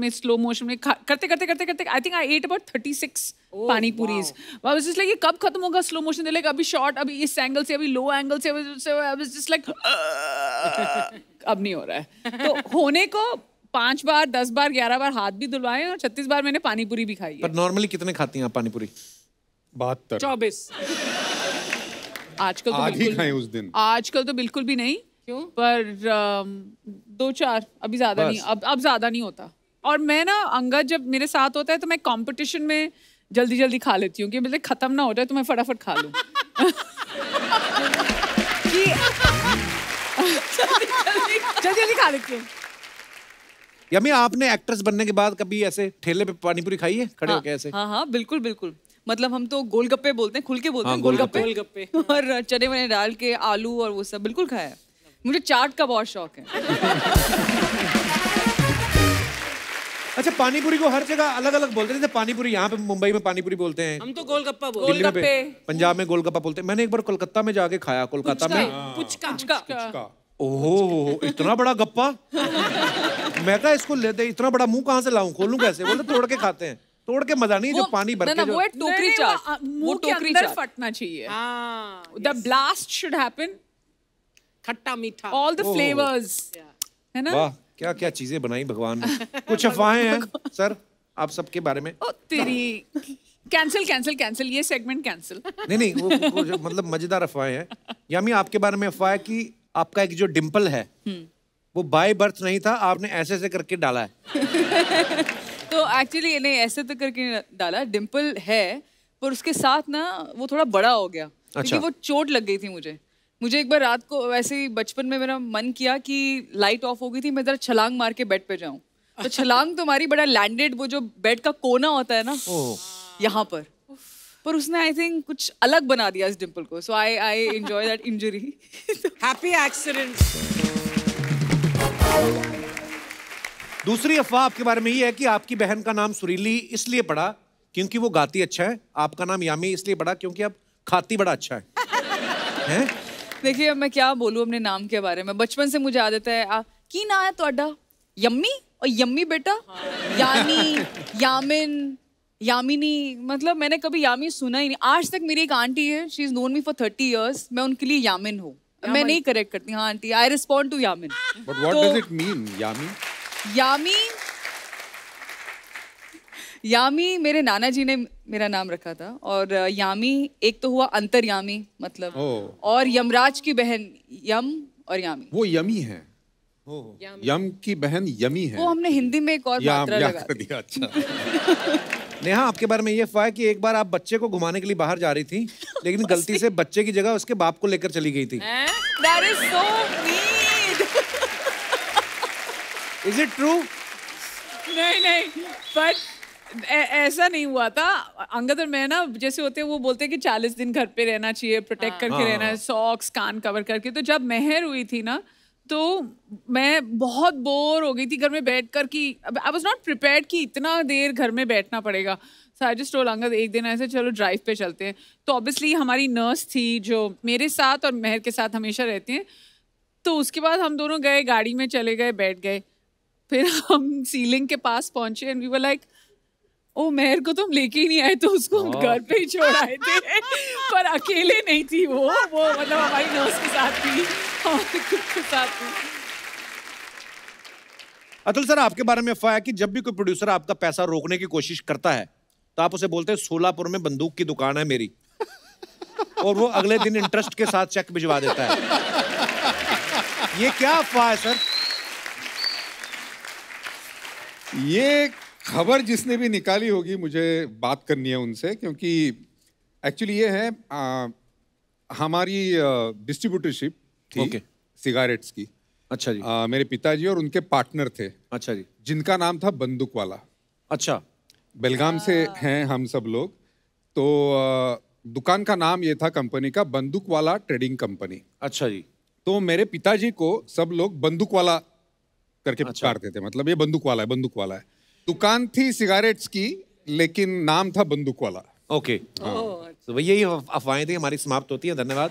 में करते करते I think I at about 36 पानी puris. I was just like, ये कब खत्म होगा स्लो मोशन? लाइक अभी शॉर्ट, अभी इस एंगल से, अभी लो एंगल से, I was just like अब नहीं हो रहा है। तो होने को 5 बार, 10 बार, 11 बार हाथ भी धुलवाए और 36 बार मैंने पानी पूरी भी खाई है। पर नॉर्मली कितने खाती हैं आप पानी पूरी? 72। 24। आजकल तो आधी बिल्कुल, खाएं उस दिन। आजकल तो बिल्कुल भी नहीं। क्यों? पर 2-4, अभी ज्यादा बस। नहीं, अब ज्यादा नहीं होता। और मैं ना, अंगद जब मेरे साथ होता है तो मैं कंपटीशन में जल्दी खा लेती हूँ कि मतलब खत्म ना हो जाए तो मैं फटाफट खा लूँ। जल्दी खा लेती हूँ। यमी, आपने एक्ट्रेस बनने के बाद कभी ऐसे ठेले पे पानी पूरी खाई है खड़े होके ऐसे? हाँ, बिल्कुल। मतलब हम तो गोलगप्पे बोलते हैं, खुल के बोलते हाँ, हैं गोलगप्पे। और चने वने डाल के, आलू और वो सब बिल्कुल खाया है। मुझे चाट का बहुत शौक है। अच्छा, पानी पूरी को हर जगह अलग अलग बोलते हैं। जैसे पानी पूरी यहाँ पे मुंबई में पानी पूरी बोलते हैं, हम तो गोलगप्पा बोलते दिल्ली में पंजाब में गोलगप्पा बोलते हैं। मैंने एक बार कोलकाता में जाके खाया, कोलकाता में। पुचका। ओहो, इतना बड़ा गप्पा। मैं कहा इसको लेते, इतना बड़ा मुंह कहाँ से लाऊं, खोलूं कैसे? बोले तोड़ के खाते हैं। तोड़ के मजा नहीं, जो पानी भर के, वो टोकरी चाट, वो टोकरी चाट फटना चाहिए। द ब्लास्ट शुड हैपन, खट्टा मीठा, ऑल द फ्लेवर्स, है ना? वाह, क्या क्या चीजें बनाई भगवान ने। कुछ अफवाहें हैं सर आप सबके बारे में? ओ तेरी, कैंसिल, ये सेगमेंट कैंसिल। नहीं, वो जो मतलब मजेदार अफवाहें हैं। यामी, आपके बारे में अफवाह है कि आपका एक जो डिम्पल है वो बाय बर्थ नहीं था, आपने ऐसे करके डाला है। तो एक्चुअली इन्हें ऐसे तो करके डाला, डिम्पल है, पर उसके साथ ना वो थोड़ा बड़ा हो गया। अच्छा। क्योंकि वो चोट लग गई थी मुझे एक बार रात को, वैसे ही बचपन में मेरा मन किया कि लाइट ऑफ हो गई थी, मैं जरा छलांग मार के बेड पे जाऊं। तो छलांग तो हमारी बड़ा लैंडेड, वो जो बेड का कोना होता है ना, यहाँ पर उसने आई थिंक कुछ अलग बना दिया इस डिम्पल को। So I enjoy that injury. Happy accident. दूसरी अफवाह आपके बारे में ये है कि आपकी बहन का नाम सुरीली इसलिए पड़ा क्योंकि वो गाती अच्छा है, आपका नाम यामी इसलिए पड़ा क्योंकि आप खाती बड़ा अच्छा है। हैं? देखिए, अब मैं क्या बोलूँ अपने नाम के बारे में। बचपन से मुझे आदत है, की ना है तोड़ा? यम्मी, और यम्मी बेटा, यानी, यामिन, यामिनी, मतलब मैंने कभी यामी सुना ही नहीं। आज तक मेरी एक आंटी है, she is known me for 30 years, मैं उनके लिए यामिन हूँ। मैं नहीं करेक्ट करती, हाँ aunty, I respond to Yamin. But what does it mean Yami? Yami मेरे नाना जी ने मेरा नाम रखा था। और यामी एक तो हुआ अंतर्यामी, मतलब, और यमराज की बहन यम और यामी। वो यमी है। यम की बहन यमी है। वो हमने हिंदी में एक और मात्रा लगा दिया। अच्छा। नेहा, आपके बारे में ये अफवाह है कि एक बार आप बच्चे को घुमाने के लिए बाहर जा रही थी, लेकिन गलती से बच्चे की जगह उसके बाप को लेकर चली गई थी। That is so mean. Is it true? नहीं, but ऐसा नहीं हुआ था। अंगद और मैं ना, जैसे होते हैं वो बोलते हैं कि 40 दिन घर पे रहना चाहिए, प्रोटेक्ट करके रहना है, सॉक्स कान कवर करके। तो जब मेहर हुई थी ना, तो मैं बहुत बोर हो गई थी घर में बैठकर कि आई वाज नॉट प्रिपेयर्ड कि इतना देर घर में बैठना पड़ेगा। सो आई जस्ट टोल्ड अंगद एक दिन ऐसे चलो ड्राइव पे चलते हैं। तो ऑब्वियसली हमारी नर्स थी जो मेरे साथ और मेहर के साथ हमेशा रहती हैं। तो उसके बाद हम दोनों गए, गाड़ी में चले गए, बैठ गए। फिर हम सीलिंग के पास पहुंचे एंड वी वर लाइक, ओ मेहर को तो हम लेके ही नहीं आए, तो उसको हम घर पे ही छोड़ आए थे। पर अकेले नहीं थी वो मतलब हमारी नर्स के साथ थी, हमारे खुद के साथ थी। अतुल सर, आपके बारे में अफवाह है कि जब भी कोई प्रोड्यूसर आपका पैसा रोकने की कोशिश करता है तो आप उसे बोलते हैं सोलापुर में बंदूक की दुकान है मेरी, और वो अगले दिन इंटरेस्ट के साथ चेक भिजवा देता है। ये क्या अफवाह है सर? ये खबर जिसने भी निकाली होगी, मुझे बात करनी है उनसे, क्योंकि एक्चुअली ये है हमारी डिस्ट्रीब्यूटरशिप थी सिगारेट्स की। अच्छा जी। मेरे पिताजी और उनके पार्टनर थे। अच्छा जी। जिनका नाम था बंदूक वाला। अच्छा। बेलगाम से हैं हम सब लोग। तो दुकान का नाम ये था कंपनी का, बंदूक वाला ट्रेडिंग कंपनी। अच्छा जी। तो मेरे पिताजी को सब लोग बंदूक वाला करके पुकारते थे, मतलब ये बंदूक वाला है, बंदूक वाला है। दुकान थी सिगारेट्स की, लेकिन नाम था बंदूक वाला। ओके। तो भैया यही अफवाहें थी, हमारी समाप्त होती है। धन्यवाद।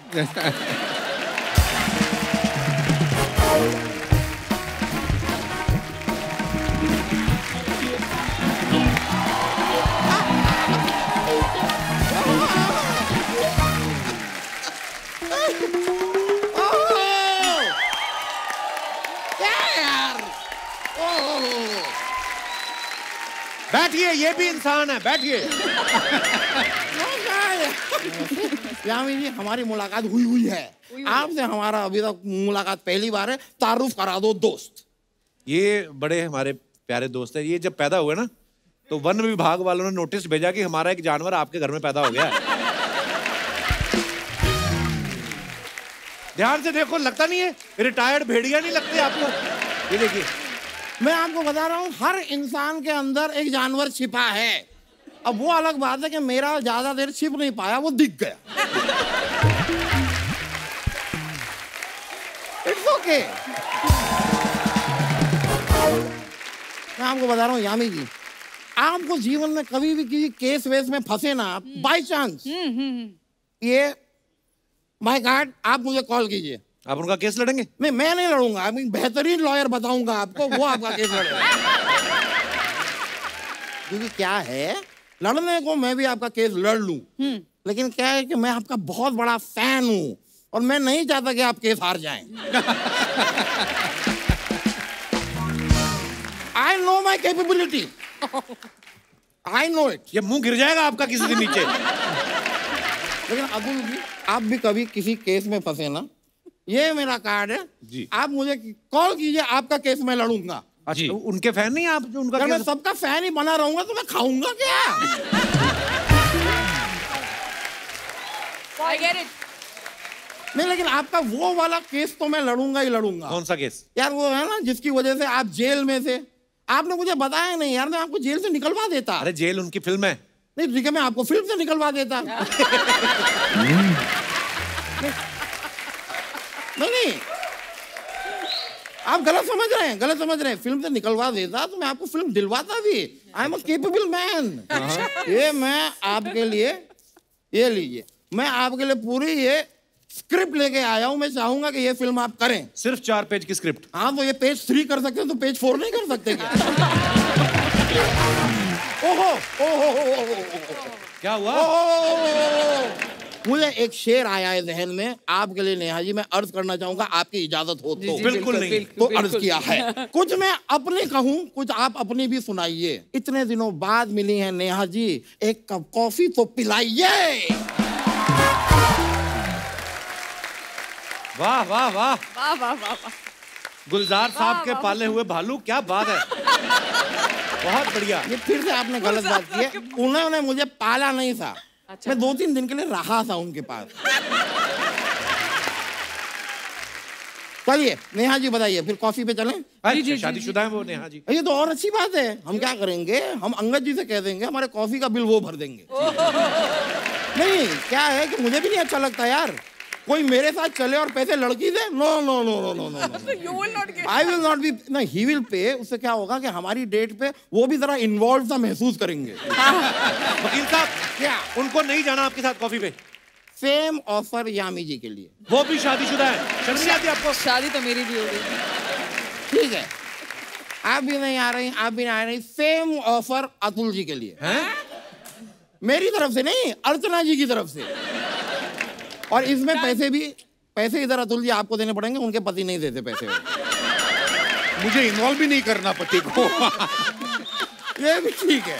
बैठिए, ये भी इंसान है, बैठिए। यामी जी, हमारी मुलाकात हुई है आपसे, हमारा अभी तक मुलाकात पहली बार है। तारुफ करा दो दोस्त। ये बड़े हमारे प्यारे दोस्त है। ये जब पैदा हुए ना, तो वन विभाग वालों ने नोटिस भेजा कि हमारा एक जानवर आपके घर में पैदा हो गया है। ध्यान से देखो, लगता नहीं है रिटायर्ड भेड़िया नहीं लगते आपको? ये देखिए, मैं आपको बता रहा हूँ, हर इंसान के अंदर एक जानवर छिपा है। अब वो अलग बात है कि मेरा ज्यादा देर छिप नहीं पाया, वो दिख गया। It's okay. मैं आपको बता रहा हूँ यामी जी, आपको जीवन में कभी भी किसी केस वेस में फंसे ना, बाय चांस, ये माय गॉड, आप मुझे कॉल कीजिए। आप उनका केस लड़ेंगे? नहीं, मैं नहीं लड़ूंगा। मैं बेहतरीन लॉयर बताऊंगा आपको, वो आपका केस लड़ेगा। क्योंकि क्या है, लड़ने को मैं भी आपका केस लड़ लूं, लेकिन क्या है कि मैं आपका बहुत बड़ा फैन हूं और मैं नहीं चाहता कि आप केस हार जाएं। I know my capability, I know it. ये मुंह गिर जाएगा आपका किसी दिन नीचे। लेकिन अतुल जी, आप भी कभी किसी केस में फंसे ना, ये मेरा कार्ड है जी, आप मुझे कॉल कीजिए, आपका केस मैं लड़ूंगा। अच्छा, उनके फैन नहीं आप जो उनका केस... मैं सबका फैन ही बना रहूंगा तो मैं खाऊंगा क्या? I get it. नहीं, लेकिन आपका वो वाला केस तो मैं लड़ूंगा ही लड़ूंगा। कौन सा केस? यार वो है ना जिसकी वजह से आप जेल में थे, आपने मुझे बताया नहीं यार, मैं आपको जेल से निकलवा देता। अरे जेल उनकी फिल्म है। नहीं ठीक है, मैं आपको फिल्म से निकलवा देता। नहीं, आप गलत समझ रहे हैं, गलत समझ रहे हैं। फिल्म से निकलवा देता तो मैं आपको फिल्म दिलवाता भी। I am a capable man. ये मैं आपके लिए, ये लीजिए, मैं आपके लिए पूरी ये स्क्रिप्ट लेके आया हूं। मैं चाहूंगा कि ये फिल्म आप करें। सिर्फ 4 पेज की स्क्रिप्ट? हाँ, तो ये पेज 3 कर सकते हैं, तो पेज 4 नहीं कर सकते क्या? ओहो, ओहो, क्या हुआ? मुझे एक शेर आया है जहन में आपके लिए नेहा जी, मैं अर्ज करना चाहूंगा, आपकी इजाजत हो तो। बिल्कुल नहीं। तो अर्ज किया है। कुछ मैं अपनी कहूं, कुछ आप अपनी भी सुनाइए। इतने दिनों बाद मिली है नेहा जी, एक कप कॉफी तो पिलाइए। वाह वाह वाह वाह वाह वाह। गुलजार साहब के पाले हुए भालू, क्या बात है। बहुत बढ़िया। ये फिर से आपने गलत बात की है। उन्होंने मुझे पाला नहीं था। अच्छा। मैं 2-3 दिन के लिए रहा था उनके पास। चलिए नेहा जी बताइए, फिर कॉफी पे चलें? जी, शादीशुदा है वो नेहा जी। ये तो और अच्छी बात है। हम क्या करेंगे, हम अंगद जी से कह देंगे हमारे कॉफी का बिल वो भर देंगे। नहीं, क्या है कि मुझे भी नहीं अच्छा लगता यार कोई मेरे साथ चले और पैसे लड़की दे। No no no no no no, I will not be. नहीं, ही विल पे। उससे क्या होगा कि हमारी डेट पे वो भी जरा इन्वॉल्व सा महसूस करेंगे। वकील साहब, क्या उनको नहीं जाना आपके साथ कॉफी पे? सेम ऑफर यामी जी के लिए। वो भी शादीशुदा है। शर्म नहीं आती आपको? शादी तो मेरी भी हो गई। ठीक है, आप भी नहीं आ रही, आप भी नहीं आ रही। सेम ऑफर अतुल जी के लिए। मेरी तरफ से नहीं, अर्चना जी की तरफ से। और इसमें पैसे इधर अतुल जी आपको देने पड़ेंगे, उनके पति नहीं देते पैसे। मुझे इन्वॉल्व भी नहीं करना पति को। ये भी ठीक है।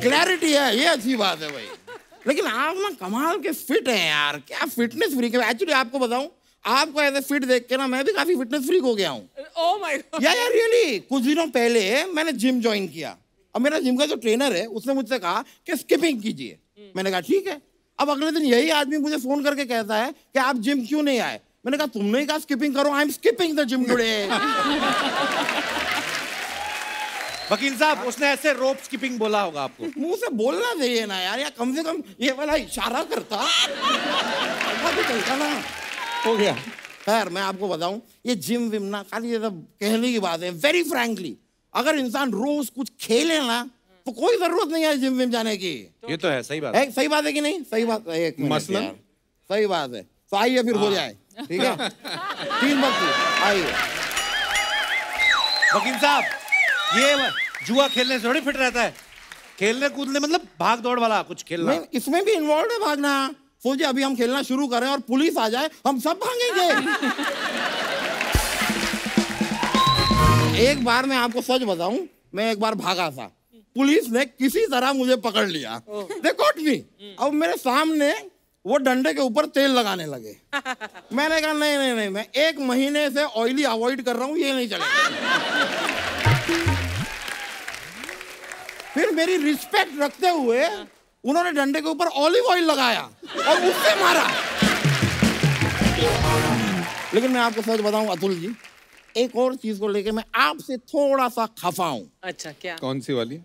क्लैरिटी है, ये अच्छी बात है भाई। लेकिन आप ना कमाल के फिट हैं यार, क्या फिटनेस फ्रीक है। एक्चुअली आपको बताऊं, आपको ऐसे फिट देख के ना मैं भी काफी फिटनेस फ्रीक हो गया हूँ। Oh my God. यार रियली, कुछ दिनों पहले मैंने जिम ज्वाइन किया। अब मेरा जिम का जो ट्रेनर है उसने मुझसे कहा कि स्किपिंग कीजिए। मैंने कहा ठीक है। अब अगले दिन यही आदमी मुझे फोन करके कहता है कि आप जिम क्यों नहीं आए। मैंने कहा तुमने ही कहा स्किपिंग करो, I am skipping the gym today. वकील साहब, उसने ऐसे रोप स्किपिंग बोला होगा आपको। मुंह से बोलना चाहिए ना यार, या कम से कम ये वाला इशारा करता भी चलता ना। हो गया। खैर मैं आपको बताऊं, ये जिम विम ना खाली ये सब कहने की बात है। वेरी फ्रैंकली, अगर इंसान रोज कुछ खेले ना तो कोई जरूरत नहीं है जिम विम जाने की। ये तो है, सही बात है। सही बात है कि नहीं? सही बात है। मसलन सही बात है। तो आइए फिर हो जाए, ठीक है? 3 वक्त आइए। वकील साहब, ये जुआ खेलने से थोड़ी फिट रहता है। खेलने कूदने मतलब भाग दौड़ वाला कुछ खेलना। नहीं, इसमें भी इन्वॉल्व है भागना। सोचिए अभी हम खेलना शुरू करें और पुलिस आ जाए, हम सब भागेंगे। एक बार मैं आपको सच बताऊं, मैं एक बार भागा था, पुलिस ने किसी तरह मुझे पकड़ लिया। They caught me. अब मेरे सामने वो डंडे के ऊपर तेल लगाने लगे। मैंने कहा नहीं नहीं नहीं, मैं 1 महीने से ऑयली अवॉइड कर रहा हूं, ये नहीं चलेगा। फिर मेरी रिस्पेक्ट रखते हुए उन्होंने डंडे के ऊपर ऑलिव ऑयल लगाया और उससे मारा। लेकिन मैं आपको सच बताऊं अतुल जी, एक और चीज को लेके मैं आपसे थोड़ा सा खफा हूं। अच्छा, क्या? कौन सी वाली?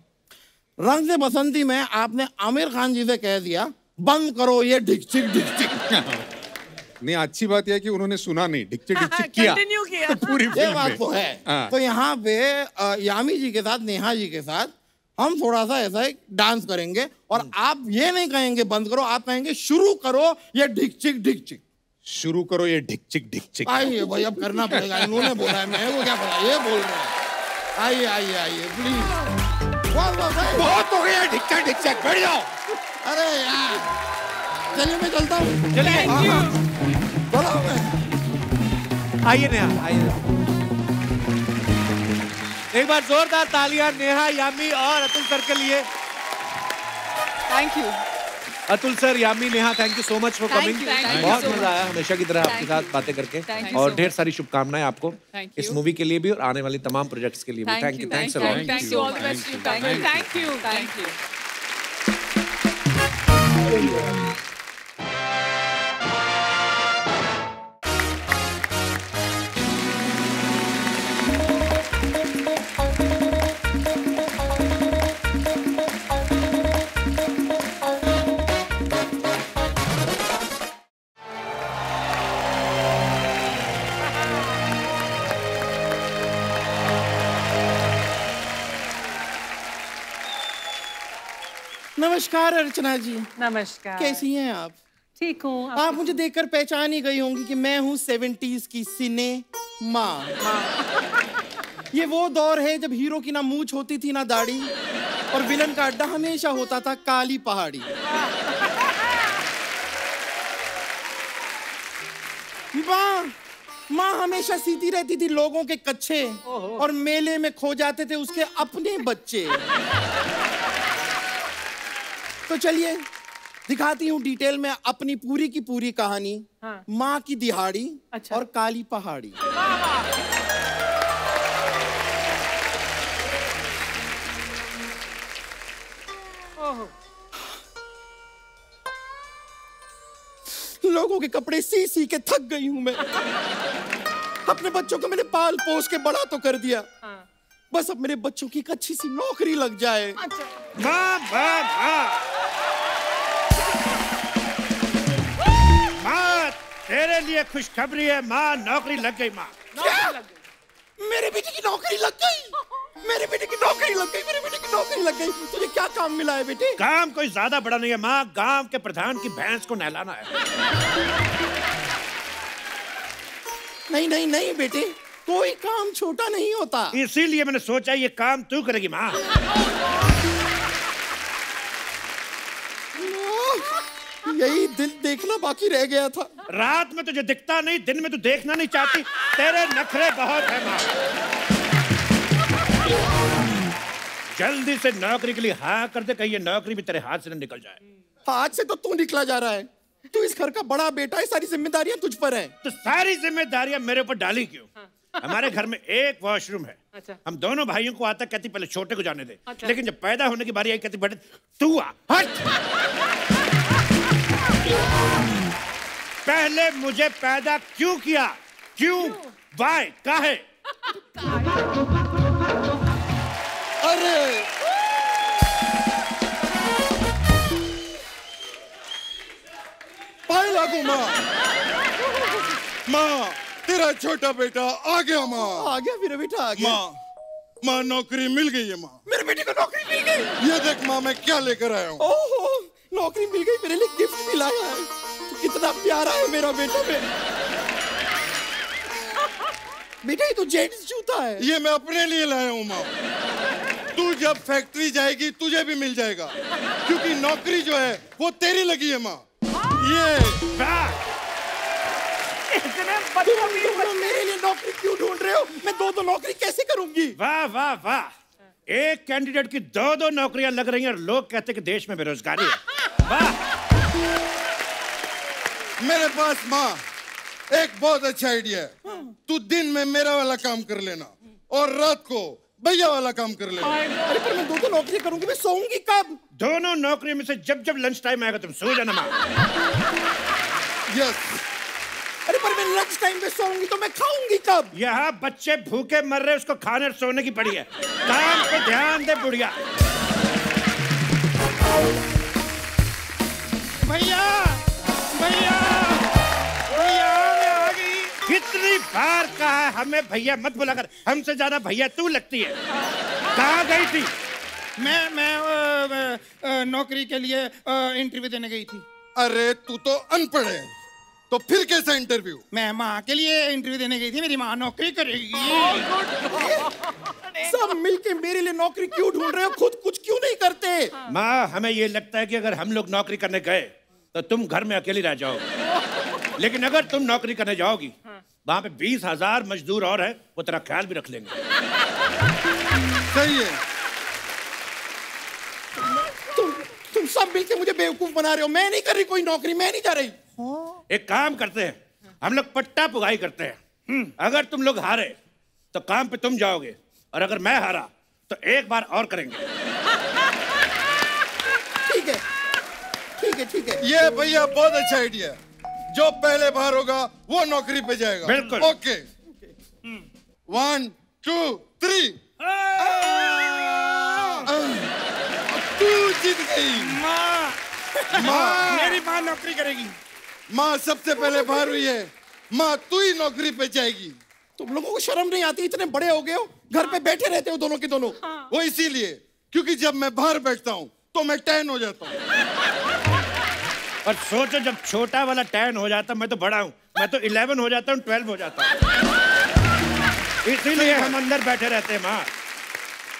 रंग से बसंती में आपने आमिर खान जी से कह दिया बंद करो ये ढिकचिक ढिकचिक। नहीं, अच्छी बात यह है कि उन्होंने सुना नहीं, ढिकचिक ढिकचिक किया। कंटिन्यू किया। पूरी ये बात तो है। तो यहाँ पे यामी जी के साथ, नेहा जी के साथ हम थोड़ा सा ऐसा एक डांस करेंगे और आप ये नहीं कहेंगे बंद करो, आप कहेंगे शुरू करो ये ढिकचिक ढिकचिक। शुरू करो ये ढिकचिक ढिकचिक। आइए भाई, अब करना पड़ेगा। इन्होंने बोला है, मैं वो क्या पता, ये बोल रहे हैं। आइए आइए आइए प्लीज। बहुत हो गया ढिकचिक ढिकचिक, बैठ जाओ। अरे यार चलिए मैं चलता हूँ। चलिए। चलो मैं। आइए नेहा, आइए। एक बार जोरदार तालियां नेहा, यामी और अतुल सर के लिए। Thank you Atul sir, Yami, Neha, thank you so much for coming. बहुत मजा आया हमेशा की तरह आपके साथ बातें करके, और ढेर सारी शुभकामनाएं आपको इस मूवी के लिए भी और आने वाली तमाम प्रोजेक्ट्स के लिए भी। Thank you, thanks a lot. Thank you, all the best to you. Thank you, thank you. नमस्कार अर्चना जी। नमस्कार। कैसी हैं आप? ठीक हूँ। आप मुझे देखकर पहचान ही गई होंगी कि मैं हूँ 70s की सिने माँ। ये वो दौर है जब हीरो की ना मूंछ होती थी ना दाढ़ी, और विलन का अड्डा हमेशा होता था काली पहाड़ी। माँ हमेशा सीती रहती थी लोगों के कच्चे, और मेले में खो जाते थे उसके अपने बच्चे। तो चलिए दिखाती हूँ डिटेल में अपनी पूरी की पूरी कहानी। माँ की दिहाड़ी और काली पहाड़ी। लोगों के कपड़े सी सी के थक गई हूं मैं। अपने बच्चों को मैंने पाल पोस के बड़ा तो कर दिया, बस अब मेरे बच्चों की एक अच्छी सी नौकरी लग जाए। माँ माँ माँ माँ, तेरे लिए खुशखबरी है माँ, नौकरी लग गई माँ। मेरे बेटे की नौकरी लग गई, मेरे बेटे की नौकरी लग गई, मेरे बेटे की नौकरी लग गई। तुझे क्या काम मिला है बेटे? काम कोई ज्यादा बड़ा नहीं है माँ, गांव के प्रधान की भैंस को नहलाना है। नहीं नहीं नहीं बेटे, कोई काम छोटा नहीं होता। इसीलिए मैंने सोचा ये काम तू करेगी माँ। यही दिल देखना बाकी रह गया था। रात में तुझे दिखता नहीं, दिन में तू देखना नहीं चाहती, तेरे नखरे बहुत है माँ। जल्दी से नौकरी के लिए हाँ कर दे, कहीं ये नौकरी भी तेरे हाथ से न निकल जाए। हाथ से तो तू निकला जा रहा है, तू इस घर का बड़ा बेटा है, सारी जिम्मेदारियां तुझ पर हैं। तो सारी जिम्मेदारियां मेरे ऊपर डाली क्यों? हमारे घर में एक वॉशरूम है। अच्छा। हम दोनों भाइयों को आता कहती पहले छोटे को जाने दे। अच्छा। लेकिन जब पैदा होने की बारी आई कहती बेटे तू आ, हट। पहले मुझे पैदा क्यों किया? क्यों? वाई? काहे? अरे पाए लागू माँ, माँ तेरा छोटा बेटा आ गया माँ। आ गया मेरा बेटा, आ गया। माँ नौकरी मिल गई है माँ। मेरे बेटे को नौकरी मिल गई। ये देख माँ मैं क्या लेकर आया हूँ। ओहो, नौकरी मिल गई, मेरे लिए गिफ्ट भी लाया है। तो कितना प्यारा है मेरा बेटा। बेटा ये तो जेंट्स जूता है। ये मैं अपने लिए लाया हूँ माँ। तू जब फैक्ट्री जाएगी तुझे भी मिल जाएगा, क्योंकि नौकरी जो है वो तेरी लगी है माँ। ये मेरे लिए नौकरी क्यों ढूंढ रहे हो? मैं दो नौकरी कैसे करूंगी? वाह वाह वाह, एक कैंडिडेट की दो नौकरियां लग रही हैं और लोग कहते हैं कि देश में बेरोजगारी है। वाह। मेरे पास माँ एक बहुत अच्छा आइडिया है। तू दिन में मेरा वाला काम कर लेना और रात को भैया वाला काम कर लेना। अरे पर मैं दो नौकरी करूंगी, मैं सोऊंगी कब? दोनों नौकरियों में से जब लंच टाइम आएगा तुम सो जाना माँ। यस। अरे पर मैं लंच टाइम पे सोऊंगी तो मैं खाऊंगी कब? यहाँ बच्चे भूखे मर रहे, उसको खाने और सोने की पड़ी है। काम पे ध्यान दे बुढ़िया। भैया भैया भैया मैं आ गई। कितनी बार कहा है हमें भैया मत बुला कर, हमसे ज्यादा भैया तू लगती है। कहाँ गई थी? मैं नौकरी के लिए इंटरव्यू देने गई थी। अरे तू तो अनपढ़ है, तो फिर कैसा इंटरव्यू? मैं माँ के लिए इंटरव्यू देने गई थी, मेरी माँ नौकरी करेगी। सब मिलके मेरे लिए नौकरी क्यों ढूंढ रहे हो? खुद कुछ क्यों नहीं करते? माँ हमें ये लगता है कि अगर हम लोग नौकरी करने गए तो तुम घर में अकेली रह जाओगी, लेकिन अगर तुम नौकरी करने जाओगी वहां पे 20,000 मजदूर और है, वो तेरा ख्याल भी रख लेंगे। सही है। तुम सब मिलके मुझे बेवकूफ बना रहे हो। मैं नहीं कर रही कोई नौकरी, मैं नहीं जा रही। एक काम करते हैं, हम लोग पट्टा पुगाई करते हैं। अगर तुम लोग हारे तो काम पे तुम जाओगे, और अगर मैं हारा तो एक बार और करेंगे। ठीक है ठीक है ठीक है। ये भैया बहुत अच्छा आइडिया है। जो पहले बाहर होगा वो नौकरी पे जाएगा। बिल्कुल। ओके 1 2 3। तू जीत गई। माँ मेरी माँ नौकरी करेगी। माँ सबसे पहले बाहर हुई है, माँ तू ही नौकरी पे जाएगी। तुम लोगों को शर्म नहीं आती? इतने बड़े हो गए हो, घर पे बैठे रहते हो दोनों के दोनों। वो इसीलिए क्योंकि जब मैं बाहर बैठता हूँ तो मैं टैन हो जाता हूँ। और सोचो जब छोटा वाला 10 हो जाता, मैं तो बड़ा हूँ, मैं तो 11 हो जाता हूँ, 12 हो जाता हूँ। इसीलिए हम अंदर बैठे रहते हैं माँ।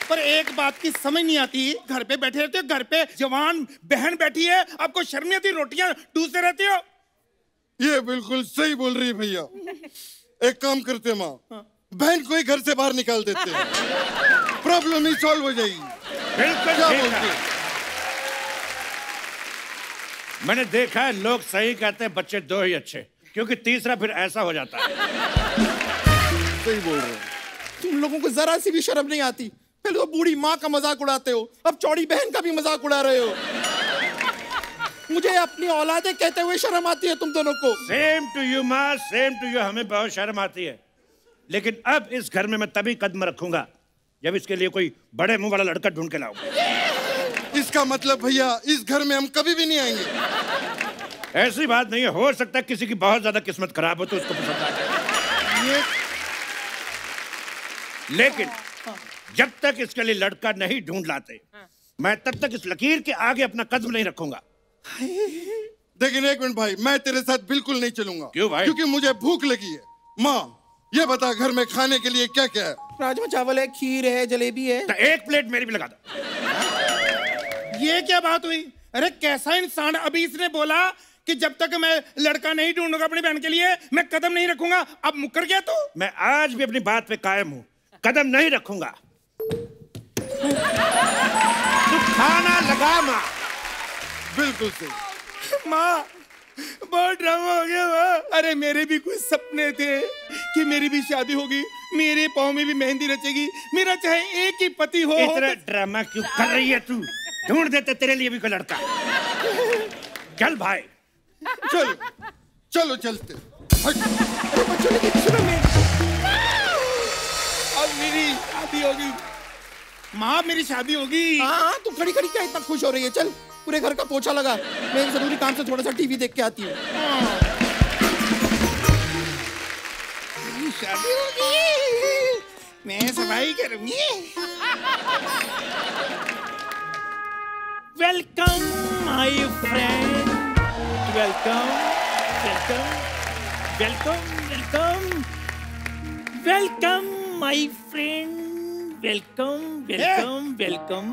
पर एक बात की समझ नहीं आती, घर पे बैठे रहते हो, घर पे जवान बहन बैठी है, आपको शर्म नहीं आती? रोटियां टूसते रहते हो। ये बिल्कुल सही बोल रही है भैया। एक काम करते माँ, बहन को ही घर से बाहर निकाल देते हैं, प्रॉब्लम ही सॉल्व हो जाएगी। बिल्कुल क्या ठीक बोलते? है। मैंने देखा है लोग सही कहते हैं, बच्चे 2 ही अच्छे, क्योंकि तीसरा फिर ऐसा हो जाता है। सही बोल रहे हो। तुम लोगों को जरा सी भी शर्म नहीं आती? पहले तो बूढ़ी माँ का मजाक उड़ाते हो, अब चौड़ी बहन का भी मजाक उड़ा रहे हो। मुझे अपनी औलादे कहते हुए शर्म आती है तुम दोनों को। सेम टू यू माँ, सेम टू यू। हमें बहुत शर्म आती है, लेकिन अब इस घर में मैं तभी कदम रखूंगा जब इसके लिए कोई बड़े मुंह वाला लड़का ढूंढ के लाऊंगा। इसका मतलब भैया इस घर में हम कभी भी नहीं आएंगे। ऐसी बात नहीं है, हो सकता है किसी की बहुत ज्यादा किस्मत खराब हो तो उसको पसंद आ जाए, लेकिन जब तक इसके लिए लड़का नहीं ढूंढ लाते मैं तब तक इस लकीर के आगे अपना कदम नहीं रखूंगा। लेकिन एक मिनट भाई, मैं तेरे साथ बिल्कुल नहीं चलूंगा। क्यों भाई? क्योंकि मुझे भूख लगी है। माँ ये बता घर में खाने के लिए क्या क्या है? राजमा चावल है, खीर है, जलेबी है। तो एक प्लेट मेरी भी लगा दो। ये क्या बात हुई? अरे कैसा इंसान, अभी इसने बोला कि जब तक मैं लड़का नहीं ढूंढूंगा अपनी बहन के लिए मैं कदम नहीं रखूंगा, अब मुकर गया तू? मैं आज भी अपनी बात पे कायम हूँ, कदम नहीं रखूंगा। तू खाना लगा माँ। बिल्कुल सही। माँ बहुत ड्रामा हो गया माँ। अरे मेरे भी कुछ सपने थे कि मेरी भी शादी होगी, मेरे पाँव में भी मेहंदी रचेगी, मेरा चाहे एक ही पति हो। इतना ड्रामा क्यों कर रही है तू? ढूंढ देते तेरे लिए भी कोई लड़का। चल भाई चलो चलो चलते। अब मेरी शादी होगी माँ, मेरी शादी होगी। हाँ तू खड़ी खड़ी क्या इतना खुश हो रही है? चल पूरे घर का पोछा लगा, मैं एक जरूरी काम से थोड़ा सा टीवी देख के आती हूँ। शादी होगी, मैं सफाई करूंगी। Welcome my friend, welcome welcome welcome welcome welcome my friend, welcome welcome welcome.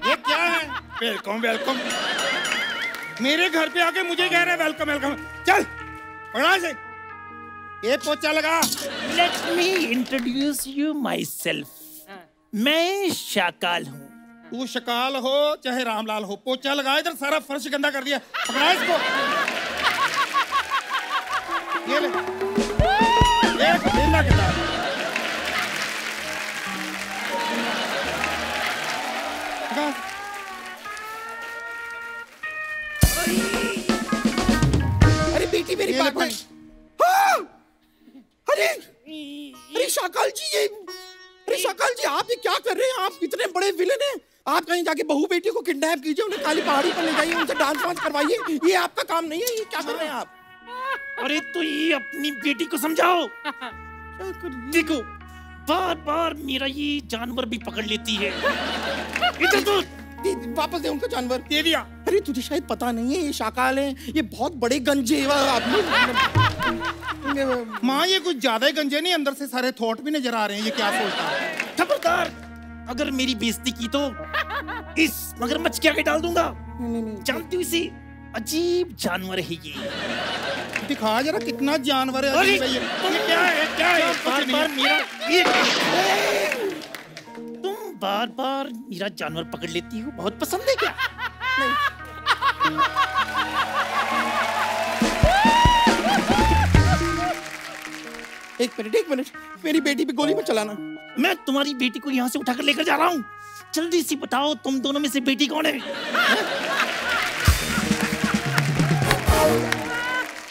ये क्या है? Welcome welcome. मेरे घर पे आके मुझे कह रहा है वेलकम वेलकम। चल पकड़ा से, ये पोछा लगा। Let me introduce you my self, मैं शाकाल हूँ। तू शकाल हो चाहे रामलाल हो, पोछा लगा, इधर सारा फर्श गंदा कर दिया। पकड़ा इसको। ये ले, ये गंदा कितना। अरे बेटी मेरी बात है। हाँ! अरे अरे शाकाल जी, ये अरे शाकाल जी आप ये क्या कर रहे हैं? आप इतने बड़े विलेन हैं, आप कहीं जाके बहू बेटी को किडनैप कीजिए, उन्हें काली पहाड़ी पर ले जाइए, उनसे डांस वांस करवाइए। ये आपका काम नहीं है, ये क्या कर रहे हैं आप? अरे तो ये अपनी बेटी को समझाओ। देखो बार बार मेरा ये जानवर भी पकड़ लेती है। इधर तो वापस दे उनको जानवर। दे दिया। अरे तुझे शायद पता नहीं है, ये शाकाल हैं, ये बहुत बड़े गंजे आपने। माँ ये कुछ ज्यादा ही गंजे नहीं, अंदर से सारे थॉट भी नजर आ रहे हैं। ये क्या सोचता है? खबरदार अगर मेरी बेइज्जती की तो इस मगरमच्छ के आगे डाल दूंगा। जानती हूँ इसे, अजीब जानवर है ये। दिखा जरा कितना जानवर है। अजीब है ये। क्या है क्या है? बार बार मेरा तुम बार बार मेरा जानवर पकड़ लेती हो, बहुत पसंद है क्या? नहीं। एक मिनट मेरी बेटी पे गोली मत चलाना। मैं तुम्हारी बेटी को यहाँ से उठाकर लेकर जा रहा हूँ। जल्दी से बताओ तुम दोनों में से बेटी कौन है?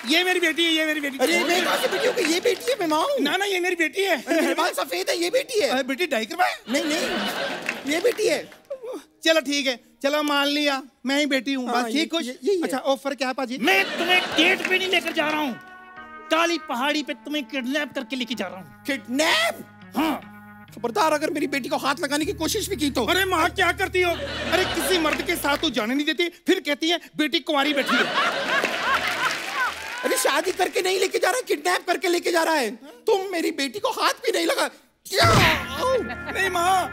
ये मेरी बेटी है, ये मेरी बेटी। अरे मैं कहाँ से बेटी हूँ? ये बेटी है, मैं माँ हूँ। ना ये मेरी बेटी है। मेरे बाल सफेद है, ये बेटी है। बेटी डाई करवाए? नहीं ये बेटी है। चलो ठीक है, चलो मान लिया मैं ही बेटी हूँ। हाँ, बस ठीक कुछ। अच्छा ऑफर क्या है पाजी? मैं तुम्हें डेट पे नहीं लेकर जा रहा हूँ, काली पहाड़ी पे तुम्हें किडनैप करके लेके जा रहा हूँ। किडनैप? हाँ। खबरदार अगर मेरी बेटी को हाथ लगाने की कोशिश भी की तो। अरे माँ क्या करती हो? अरे किसी मर्द के साथ तो जाने नहीं देती, फिर कहती है बेटी कुंवारी बैठी है। अरे शादी करके नहीं लेके जा रहा है, किडनैप करके लेके जा रहा है। तुम मेरी बेटी को हाथ भी नहीं लगा। नहीं माँ,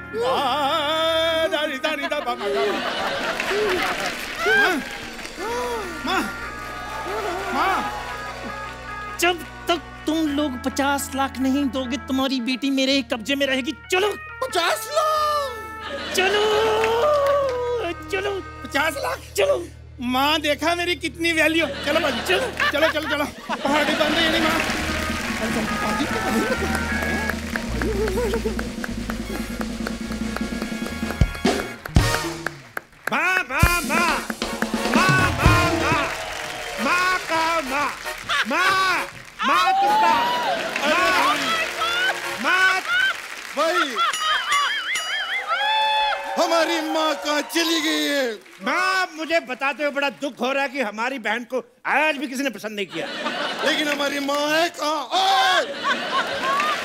जब तक तुम लोग 50 लाख नहीं दोगे तुम्हारी बेटी मेरे कब्जे में रहेगी। चलो 50 लाख। चलो चलो 50 लाख। चलो माँ देखा मेरी कितनी वैल्यू। चलो चलो चलो चलो चलो पहाड़ी बंद है नहीं माँ। भाई हमारी माँ कहाँ चली गई है? माँ, मुझे बताते हुए बड़ा दुख हो रहा है कि हमारी बहन को आज भी किसी ने पसंद नहीं किया। लेकिन हमारी माँ है कहाँ?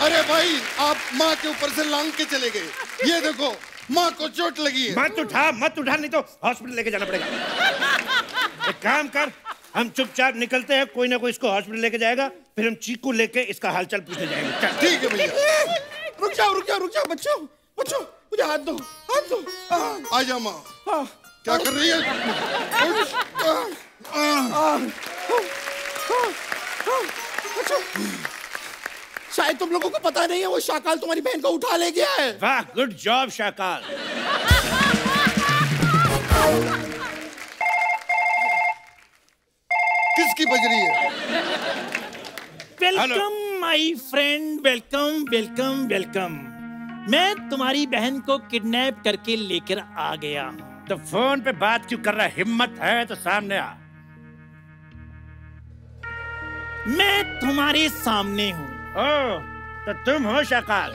अरे भाई, आप माँ के ऊपर से लांग के चले गए। ये देखो, माँ को चोट लगी है। मत उठा, नहीं तो हॉस्पिटल लेके जाना पड़ेगा। एक काम कर, हम चुपचाप निकलते हैं, कोई ना कोई इसको हॉस्पिटल लेके जाएगा, फिर हम चीकू लेके इसका हालचाल पूछने जाएंगे। ठीक है भैया। रुक जाओ बच्चों, मुझे हाथ दो। आ जा माँ। क्या कर रही है? शायद तुम लोगों को पता नहीं है, वो शाकाल तुम्हारी बहन को उठा ले गया है। वाह, गुड जॉब शाकाल। किसकी बज रही है? Welcome my friend, welcome. मैं तुम्हारी बहन को किडनैप करके लेकर आ गया हूँ। तो फोन पे बात क्यों कर रहा है? हिम्मत है तो सामने आ। मैं तुम्हारे सामने हूँ। ओह, तो तुम हो शाकाल?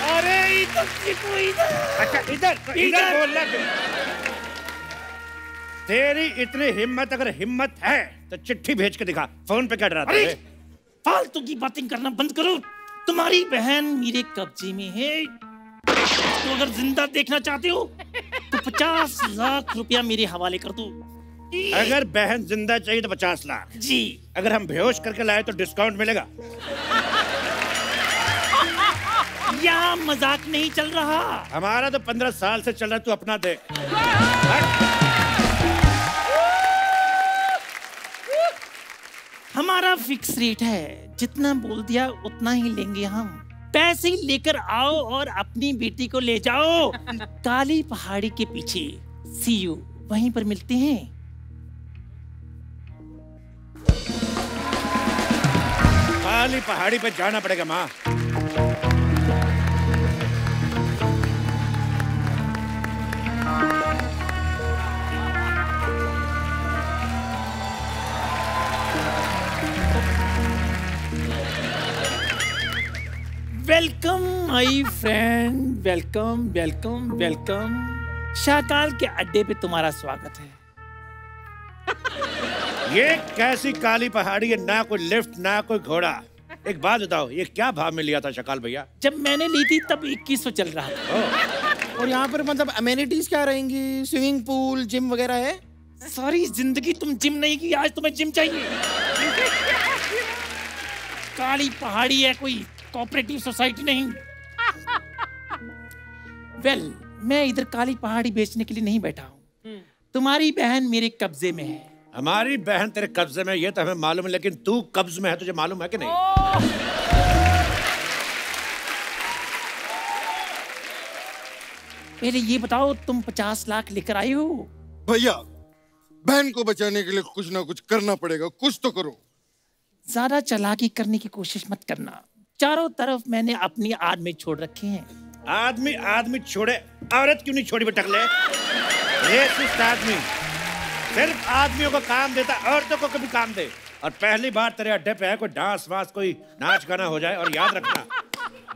अरे इधर अच्छा, इधर बोलना। तेरी इतनी हिम्मत, अगर हिम्मत है तो चिट्ठी भेज के दिखा। फोन पे क्या डराता है? फालतू की बातें करना बंद करो। तुम्हारी बहन मेरे कब्जे में है। तो अगर जिंदा देखना चाहते हो तो 50 लाख रुपया मेरे हवाले कर दो। अगर बहन जिंदा चाहिए तो 50 लाख जी। अगर हम बेहोश करके लाए तो डिस्काउंट मिलेगा? या मजाक नहीं चल रहा? हमारा तो 15 साल से चल रहा, तू अपना देख। हमारा फिक्स रेट है, जितना बोल दिया उतना ही लेंगे हम। पैसे लेकर आओ और अपनी बेटी को ले जाओ। काली पहाड़ी के पीछे सी यू, वहीं पर मिलते हैं। काली पहाड़ी पे जाना पड़ेगा माँ। Welcome my friend, welcome. Shakaal के अड्डे पे तुम्हारा स्वागत है। ये कैसी काली पहाड़ी है? ना कोई लिफ्ट, ना कोई घोड़ा। एक बात बताओ, ये क्या भाव में लिया था शाकाल भैया? जब मैंने ली थी तब 2100 चल रहा था। और यहाँ पर मतलब अमेनिटीज क्या रहेंगी? स्विमिंग पूल, जिम वगैरह है? सारी जिंदगी तुम जिम नहीं की, आज तुम्हें जिम चाहिए? काली पहाड़ी है, कोई कोऑपरेटिव सोसाइटी नहीं। वेल, मैं इधर काली पहाड़ी बेचने के लिए नहीं बैठा हूँ। तुम्हारी बहन मेरे कब्जे में है। हमारी बहन तेरे कब्जे में, ये तो हमें मालूम है, लेकिन तू कब्ज में है, तुझे मालूम है कि नहीं? पहले ये बताओ, तुम 50 लाख लेकर आए हो? भैया, बहन को बचाने के लिए कुछ ना कुछ करना पड़ेगा, कुछ तो करो। ज्यादा चालाकी करने की कोशिश मत करना। चारों तरफ मैंने अपनी आदमी छोड़ रखे हैं। आदमी छोड़े, औरत क्यों नहीं छोड़ी बटकले? रेसिस्ट आदमी सिर्फ आदमियों को काम देता, औरतों को कभी काम दे। और पहली बार तेरे अड्डे पे है कोई डांस वांस, कोई नाच गाना हो जाए। और याद रखना,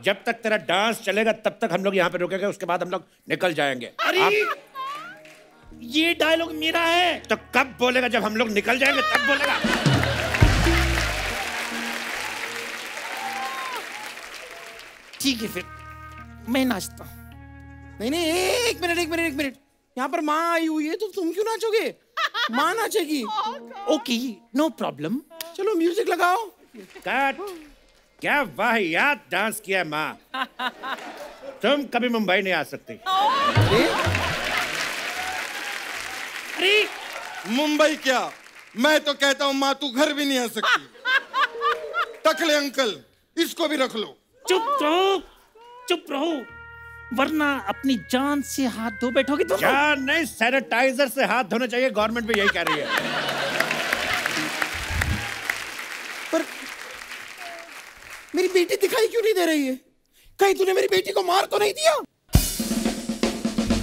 जब तक तेरा डांस चलेगा तब तक हम लोग यहाँ पे रुकेंगे, उसके बाद हम लोग निकल जाएंगे। अरे ये डायलॉग मेरा है। तो कब बोलेगा? जब हम लोग निकल जाएंगे तब बोलेगा। ठीक है, फिर मैं नाचता हूँ। नहीं, एक मिनट। यहाँ पर माँ आई हुई है, तो तुम क्यों नाचोगे? माँ नाचेगी। Okay, no problem. चलो म्यूजिक लगाओ। कट। क्या वाहियात डांस किया है माँ। तुम कभी मुंबई नहीं आ सकती। अरे मुंबई क्या, मैं तो कहता हूँ माँ तू घर भी नहीं आ सकती। टकले अंकल, इसको भी रख लो। चुप रहो, वरना अपनी जान से हाथ धो बैठोगे तुम। जान नहीं, सैनिटाइजर से हाथ धोने चाहिए। गवर्नमेंट भी यही कह रही है। पर मेरी बेटी दिखाई क्यों नहीं दे रही है? कहीं तूने मेरी बेटी को मार तो नहीं दिया?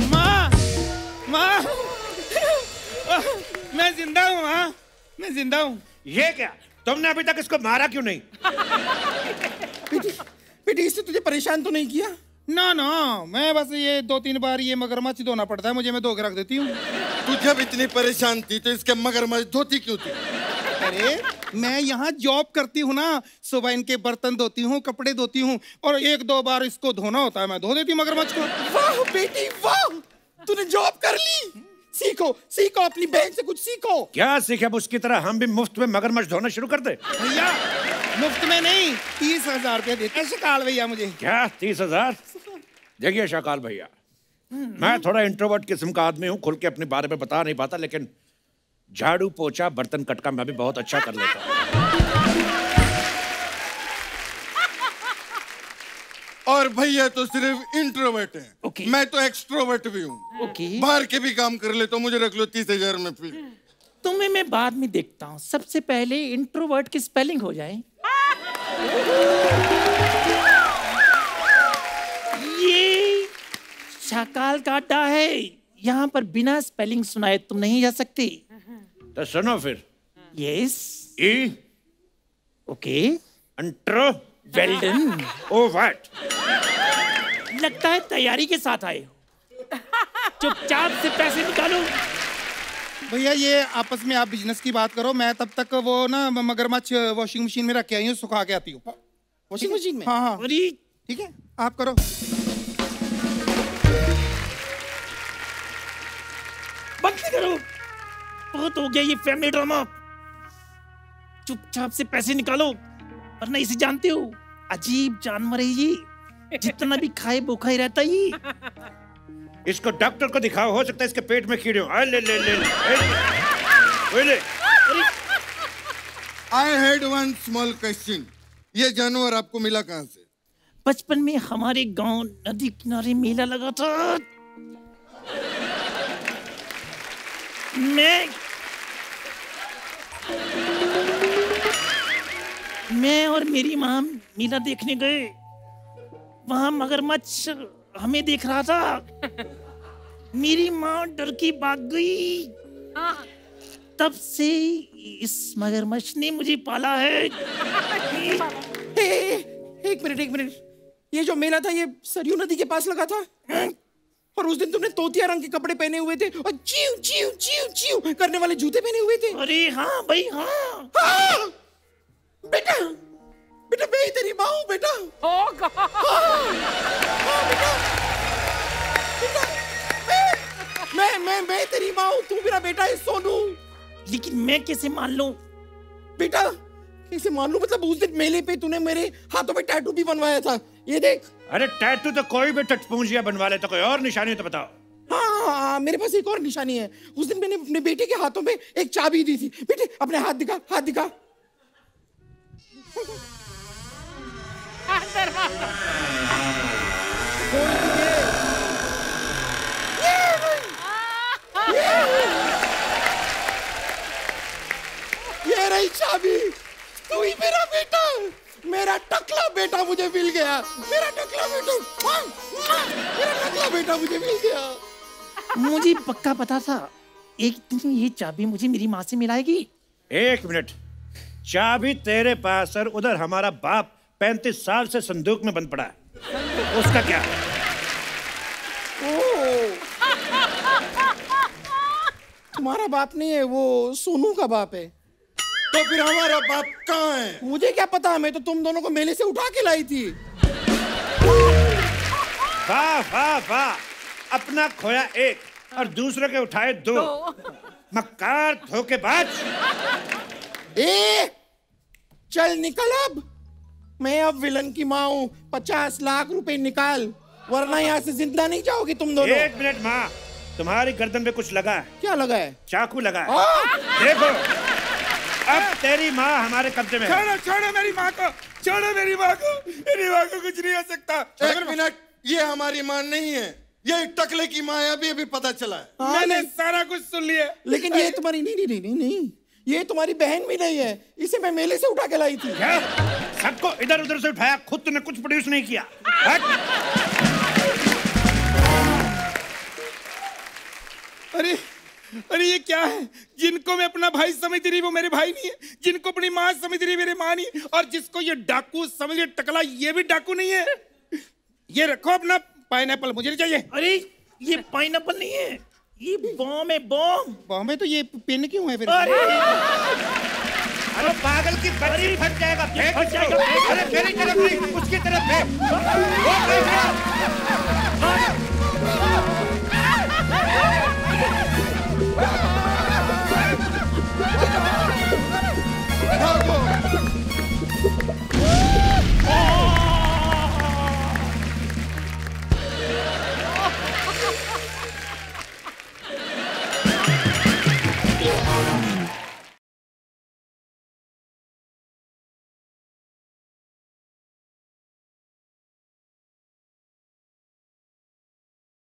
माँ, मैं जिंदा हूँ। हाँ, मैं जिंदा हूँ। ये क्या? तुमने अभी तक इसको मारा क्यों नहीं? बेटी इससे तुझे परेशान तो नहीं किया? ना ना, मैं बस ये 2-3 बार ये मगरमच्छ धोना पड़ता है मुझे, मैं धो के रख देती हूँ। तू जब इतनी परेशान थी तो इसके मगरमच्छ धोती क्यों थी? अरे मैं यहाँ जॉब करती हूँ ना, सुबह इनके बर्तन धोती हूँ, कपड़े धोती हूँ, और 1-2 बार इसको धोना होता है, मैं धो देती हूँ मगरमच्छ को। वाह बेटी वाह, तूने जॉब कर ली। सीखो सीखो, अपनी बहन से कुछ सीखो। क्या सीखे? अब उसकी तरह हम भी मुफ्त में मगरमच्छ धोना शुरू कर दे। भैया मुफ्त में नहीं, 30,000 रुपये देते शकाल भैया मुझे। क्या 30,000? देखिए शकाल भैया, मैं थोड़ा इंट्रोवर्ट किस्म का आदमी हूँ, खुल के अपने बारे में बता नहीं पाता, लेकिन झाड़ू पोछा बर्तन कटका मैं भी बहुत अच्छा कर लेता हूँ। और भैया तो सिर्फ इंट्रोवर्ट है, मैं तो एक्सट्रोवर्ट भी हूँ। बाहर के भी काम कर ले तो मुझे रख लो 30,000 में फिर। तुम्हें मैं बाद में देखता हूँ, सबसे पहले इंट्रोवर्ट की स्पेलिंग हो जाए। ये शकाल काटा है, यहाँ पर बिना स्पेलिंग सुनाए तुम नहीं जा सकती। तो सुनो फिर। Yes. E okay. Intro. Well done. Oh what? लगता है तैयारी के साथ आए हो। चुपचाप से पैसे निकालो। भैया ये आपस में आप बिजनेस की बात करो, मैं तब तक वो ना मगरमच्छ वॉशिंग मशीन में रख के आई हूँ, सुखा के आती हूँ। वॉशिंग मशीन में? हाँ हाँ ठीक है, आप करो। बंद करो, बहुत हो गया ये फैमिली ड्रामा। चुपचाप से पैसे निकालो, वरना इसे जानते हो, अजीब जानवर है ये, जितना भी खाए भूखा ही रहता ही। इसको डॉक्टर को दिखाओ, हो सकता है इसके पेट में कीड़े हो। ले ले ले ले। I had one small question. ये जानवर आपको मिला कहाँ से? बचपन में हमारे गांव नदी किनारे मेला लगा था, मैं और मेरी माँ मेला देखने गए, वहां मगरमच्छ हमें देख रहा था, मेरी माँ डर के भाग गई, तब से इस मगरमच्छ ने मुझे पाला है। एक मिनट, ये जो मेला था ये सरयू नदी के पास लगा था, और उस दिन तुमने तोतिया रंग के कपड़े पहने हुए थे और चीव चीव चीव चीव करने वाले जूते पहने हुए थे। अरे हाँ भाई हाँ। बेटा मैं ही तेरी माँ हूँ बेटा। मैं तेरी माँ हूँ, तू मेरा बेटा है सोनू। लेकिन मैं कैसे मान लूं? बेटा कैसे मान लूं? मतलब उस दिन मेले पे तूने मेरे हाथों पे टैटू भी बनवाया था, ये देख। अरे टैटू तो कोई भी टटपूंजिया बनवा ले, तो कोई और निशानी तो बताओ। हाँ, मेरे पास एक और निशानी है। उस दिन मैंने अपने बेटे के हाथों में एक चाबी दी थी। बेटे अपने हाथ दिखा, हाथ दिखा। ये रही चाबी, तू ही मेरा बेटा, मेरा टकला बेटा मुझे मिल गया, मेरा टकला बेटा मुझे मिल गया। मुझे पक्का पता था एक दिन ये चाबी मुझे मेरी माँ से मिलाएगी। एक मिनट, चाबी तेरे पास और उधर हमारा बाप 35 साल से संदूक में बंद पड़ा है, उसका क्या? तुम्हारा बाप नहीं है, वो सोनू का बाप है। तो फिर हमारा बाप कहाँ है? मुझे क्या पता, मैं तो तुम दोनों को मेले से उठा के लाई थी। वाह वाह वाह, अपना खोया एक और दूसरे के उठाए 2। मक्कार धोखेबाज। चल निकल अब, मैं अब विलन की माँ हूँ। 50 लाख रुपए निकाल, वरना यहाँ से जिंदा नहीं जाओगी तुम दोनों। एक मिनट माँ, तुम्हारी गर्दन पे कुछ लगा है। क्या लगा है? चाकू लगा है। देखो, अब तेरी माँ हमारे कब्जे में है। छोड़ो मेरी माँ को, छोड़ो मेरी माँ को, मेरी माँ को कुछ नहीं हो सकता। एक मिनट, ये हमारी माँ नहीं है, ये टकले की माँ है, अभी पता चला है। मैंने सारा कुछ सुन लिया। लेकिन ये तुम्हारी नहीं, ये तुम्हारी बहन भी नहीं है, इसे मैं मेले से उठा के लाई थी। क्या? सबको इधर उधर से उठाया, खुद तूने कुछ प्रोड्यूस नहीं किया। अरे अरे ये क्या है? जिनको मैं अपना भाई समझती रही वो मेरे भाई नहीं है, जिनको अपनी माँ समझ रही मेरे माँ नहीं है, और जिसको ये डाकू समझ रही टकला ये भी डाकू नहीं है। ये रखो अपना पाइनएप्पल, मुझे नहीं चाहिए। अरे ये पाइनएप्पल नहीं है, ये बॉम है, बॉम। बॉम है तो ये पिन क्यों है फिर? अरे पागल की बच्ची फट जाएगा, फेंक उसको। अरे मेरी तरफ नहीं, उसकी तरफ फेंक।